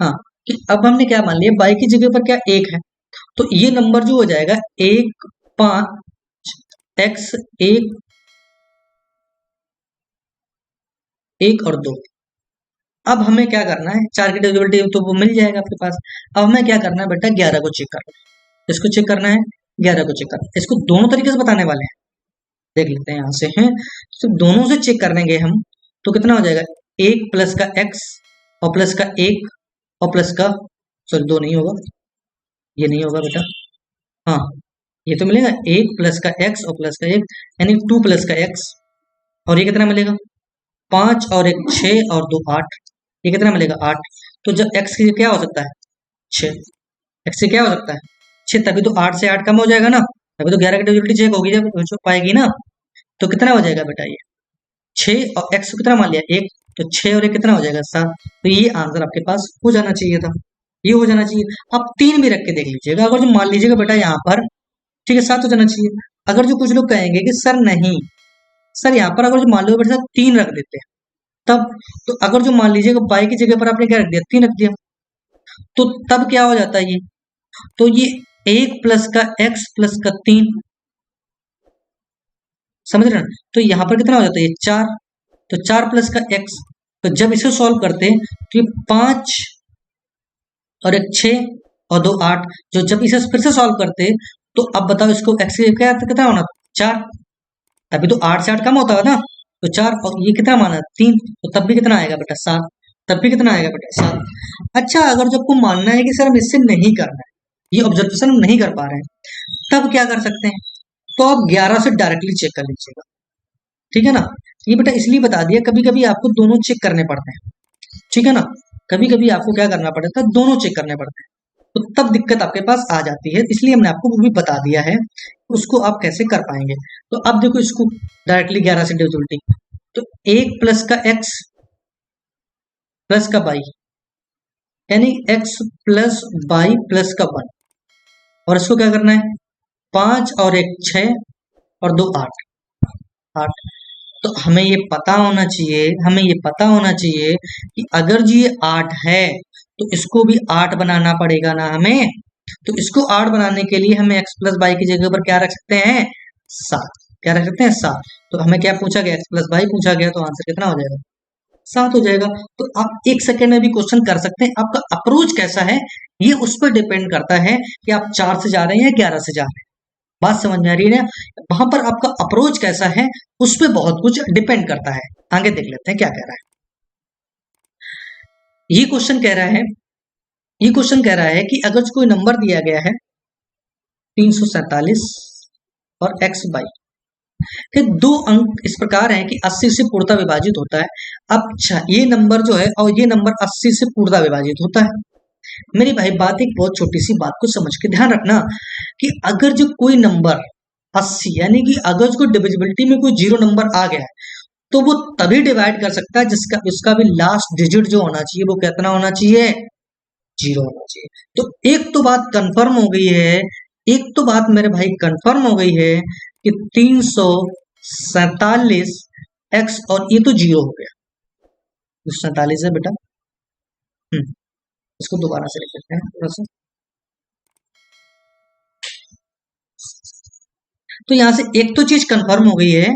हाँ कि अब हमने क्या मान लिया 22 की जगह पर क्या एक है, तो ये नंबर जो हो जाएगा 1 5 x 1 1 और 2। अब हमें क्या करना है 4 की डिविजिबिलिटी तो वो मिल जाएगा आपके पास। अब हमें क्या करना है बेटा 11 को चेक करना है, इसको चेक करना है 11 को चेक करना है, इसको दोनों तरीके से बताने वाले हैं, देख लेते हैं यहाँ से हैं, तो दोनों से चेक करेंगे हम, तो कितना हो जाएगा 1 प्लस का x और प्लस का 1 और प्लस का सॉरी 2 नहीं होगा, ये नहीं होगा बेटा, हाँ ये तो मिलेगा 1 प्लस का x और प्लस का 1 यानी 2 प्लस का x, और ये कितना मिलेगा 5 और 1 6 और 2 8, ये कितना मिलेगा 8। तो जब x की क्या हो सकता है 6, x से क्या हो सकता है 6, तभी तो 8 से 8 कम हो जाएगा ना, तभी तो 11 की डिविजिबिलिटी चेक होगी जब जो पाएगी ना। तो कितना हो जाएगा बेटा ये 6 और x को कितना मान लिया 1, तो 6 और 1 कितना हो जाएगा 7, तो ये आंसर आपके पास हो जाना चाहिए था, ये हो जाना चाहिए। अब 3 भी रख के देख लीजिएगा, अगर जो मान लीजिएगा बेटा यहाँ पर ठीक है 7 हो जाना चाहिए। अगर जो कुछ लोग कहेंगे कि सर नहीं सर यहाँ पर अगर जो मान लो बेटा 3 रख देते हैं तब, तो अगर जो मान लीजिएगा 22 की जगह पर आपने क्या रख दिया 3 रख दिया, तो तब क्या हो जाता है ये, तो ये 1 प्लस का x प्लस का 3, समझ रहे ना। तो यहाँ पर कितना हो जाता है ये 4, तो 4 प्लस का x, तो जब इसे सॉल्व करते हैं तो ये 5 और 1 6 और 2 8। जो जब इसे फिर से सॉल्व करते तो अब बताओ इसको x क्या कितना होना 4। अभी तो 8 से 8 कम होता है ना, तो 4 और ये कितना माना 3, तो तब भी कितना आएगा बेटा 7। तब भी कितना आएगा बेटा 7। अच्छा अगर जब को मानना है कि सर हम इससे नहीं करना है, ये ऑब्जर्वेशन हम नहीं कर पा रहे हैं, तब क्या कर सकते हैं, तो आप 11 से डायरेक्टली चेक कर लीजिएगा, ठीक है ना। ये बेटा इसलिए बता दिया, कभी कभी आपको दोनों चेक करने पड़ते हैं, ठीक है ना। कभी कभी आपको क्या करना पड़ता है, दोनों चेक करने पड़ते हैं, तो तब दिक्कत आपके पास आ जाती है, इसलिए हमने आपको वो भी बता दिया है उसको आप कैसे कर पाएंगे। तो अब देखो इसको डायरेक्टली 11 से डिविजिबिलिटी, तो 1 प्लस का x प्लस का y, यानी x प्लस y प्लस का 1, और इसको क्या करना है 5 और 1 6 और 2 8 8। तो हमें ये पता होना चाहिए, हमें ये पता होना चाहिए कि अगर जी ये 8 है तो इसको भी 8 बनाना पड़ेगा ना हमें। तो इसको 8 बनाने के लिए हमें x प्लस वाई की जगह पर क्या रख सकते हैं 7। क्या रख सकते हैं 7। तो हमें क्या पूछा गया x प्लस वाई पूछा गया, तो आंसर कितना हो जाएगा 7 हो जाएगा। तो आप 1 सेकेंड में भी क्वेश्चन कर सकते हैं, आपका अप्रोच कैसा है ये उस पर डिपेंड करता है कि आप 4 से जा रहे हैं या 11 से जा रहे हैं। बात समझ में आ रही है, वहां पर आपका अप्रोच कैसा है उस पर बहुत कुछ डिपेंड करता है। आगे देख लेते हैं क्या कह रहा है। ये क्वेश्चन कह रहा है, ये क्वेश्चन कह रहा है कि अगर कोई नंबर दिया गया है 347 और x बाई के 2 अंक इस प्रकार हैं कि 80 से पूर्णतः विभाजित होता है। अब ये नंबर जो है और ये नंबर 80 से पूर्णतः विभाजित होता है। मेरी भाई बात एक बहुत छोटी सी बात को समझ के ध्यान रखना कि अगर जो कोई नंबर 80 यानी कि अगर उसको डिविजिबिलिटी में कोई 0 नंबर आ गया है तो वो तभी डिवाइड कर सकता है जिसका उसका भी लास्ट डिजिट जो होना चाहिए वो कितना होना चाहिए 0 होना चाहिए। तो एक तो बात कंफर्म हो गई है, एक तो बात मेरे भाई कंफर्म हो गई है कि 347 x और ये तो 0 हो गया, 47 है बेटा। इसको दोबारा से लिख लेते हैं थोड़ा सा। तो यहां से एक तो चीज कंफर्म हो गई है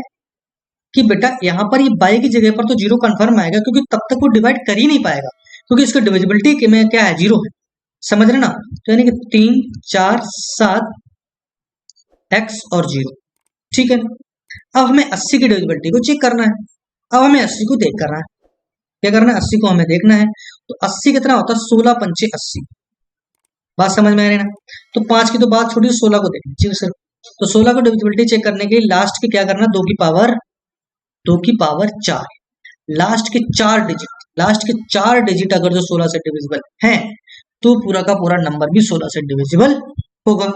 कि बेटा यहां पर ये बाई की जगह पर तो 0 कंफर्म आएगा, क्योंकि तब तक वो डिवाइड कर ही नहीं पाएगा, क्योंकि इसका डिविजिबिलिटी में क्या है 0 है, समझ रहे ना। तो यानी कि 3 4 7 x और 0, ठीक है। अब हमें 80 की डिविजिबिलिटी को चेक करना है। अब हमें 80 को देख करना है, क्या करना है 80 को हमें देखना है। तो 80 कितना होता है 16 पंचे 80। बात समझ में आ रही है ना। तो 5 की तो बात छोड़ी, 16 को देख लीजिए सिर्फ। तो 16 को डिविजिबिलिटी चेक करने के लिए लास्ट के क्या करना 2 की पावर 4, लास्ट के 4 डिजिट, लास्ट के 4 डिजिट अगर जो 16 से डिविजिबल है तो पूरा का पूरा नंबर भी 16 से डिविजिबल होगा।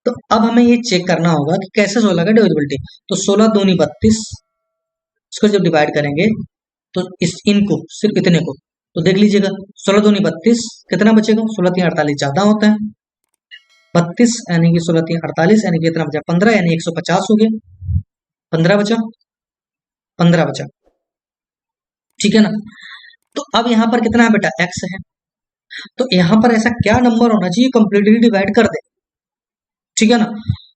तो अब हमें ये चेक करना होगा कि कैसे 16 का डिविजिबिलिटी। तो 16 दूनी 32, इसको जब डिवाइड करेंगे तो इनको सिर्फ इतने को तो देख लीजिएगा 16 दूनी 32 कितना बचेगा 16 3 48 ज्यादा होता है 32, यानी कि 16 3 48 यानी कि कितना बचा 15, यानी 150 हो गया। 15 बचा, 15 बचा, ठीक है ना। तो अब यहाँ पर कितना है बेटा x है, तो यहाँ पर ऐसा क्या नंबर होना चाहिए कंप्लीटली डिवाइड कर दे, ठीक है ना।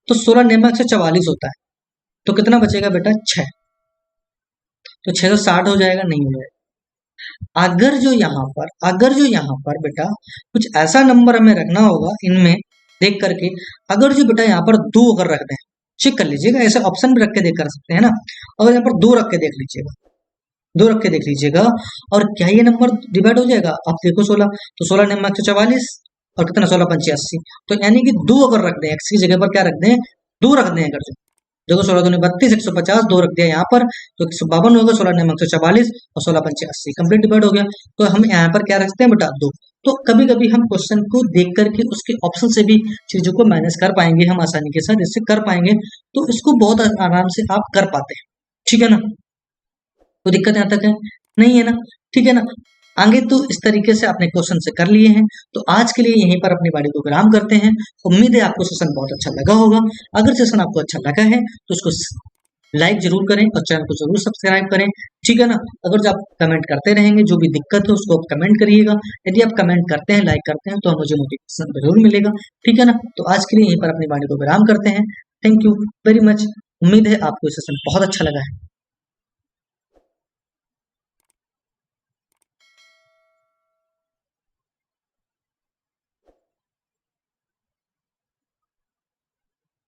तो 16 9 से 44 होता है, तो कितना बचेगा बेटा 6, तो 6 तो 60 हो जाएगा, नहीं हो जाएगा। अगर जो यहाँ पर बेटा कुछ ऐसा नंबर हमें रखना होगा इनमें देख करके, अगर जो बेटा यहाँ पर 2 अगर रख दें, चेक कर लीजिएगा, ऐसे ऑप्शन भी रख के देख कर सकते हैं ना। अगर यहाँ पर 2 रख के देख लीजिएगा, 2 रख के देख लीजिएगा, और क्या ये नंबर डिवाइड हो जाएगा। आप देखो 16, तो 16 9 144 और कितना 16 पंचे 80, तो यानी कि 2 अगर रख दें x की जगह पर क्या रख दें 2 रख दें। अगर देखो 16 दूनी 32 150 2 रख दिया यहाँ पर तो 152 होगा, 16 9 144 और 16 पंचे 80 कंप्लीट डिवाइड हो गया। तो हम यहाँ पर क्या रखते हैं बेटा 2। तो कभी कभी हम क्वेश्चन को देख करके उसके ऑप्शन से भी चीजों को मैनेज कर पाएंगे हम आसानी के साथ, इससे कर पाएंगे, तो इसको बहुत आराम से आप कर पाते हैं, ठीक है ना। कोई दिक्कत यहाँ तक है नहीं है ना, ठीक है ना। आगे तो इस तरीके से आपने क्वेश्चन से कर लिए हैं। तो आज के लिए यहीं पर अपनी बाड़ी को विराम करते हैं। उम्मीद है आपको सेशन बहुत अच्छा लगा होगा। अगर सेशन आपको अच्छा लगा है तो उसको लाइक जरूर करें और चैनल को जरूर सब्सक्राइब करें, ठीक है ना। अगर जो आप कमेंट करते रहेंगे, जो भी दिक्कत है उसको आप कमेंट करिएगा। यदि आप कमेंट करते हैं, लाइक करते हैं तो मुझे मोटिवेशन जरूर मिलेगा, ठीक है ना। तो आज के लिए यहीं पर अपनी बाड़ी को विराम करते हैं। Thank you very much. उम्मीद है आपको सेशन बहुत अच्छा लगा है।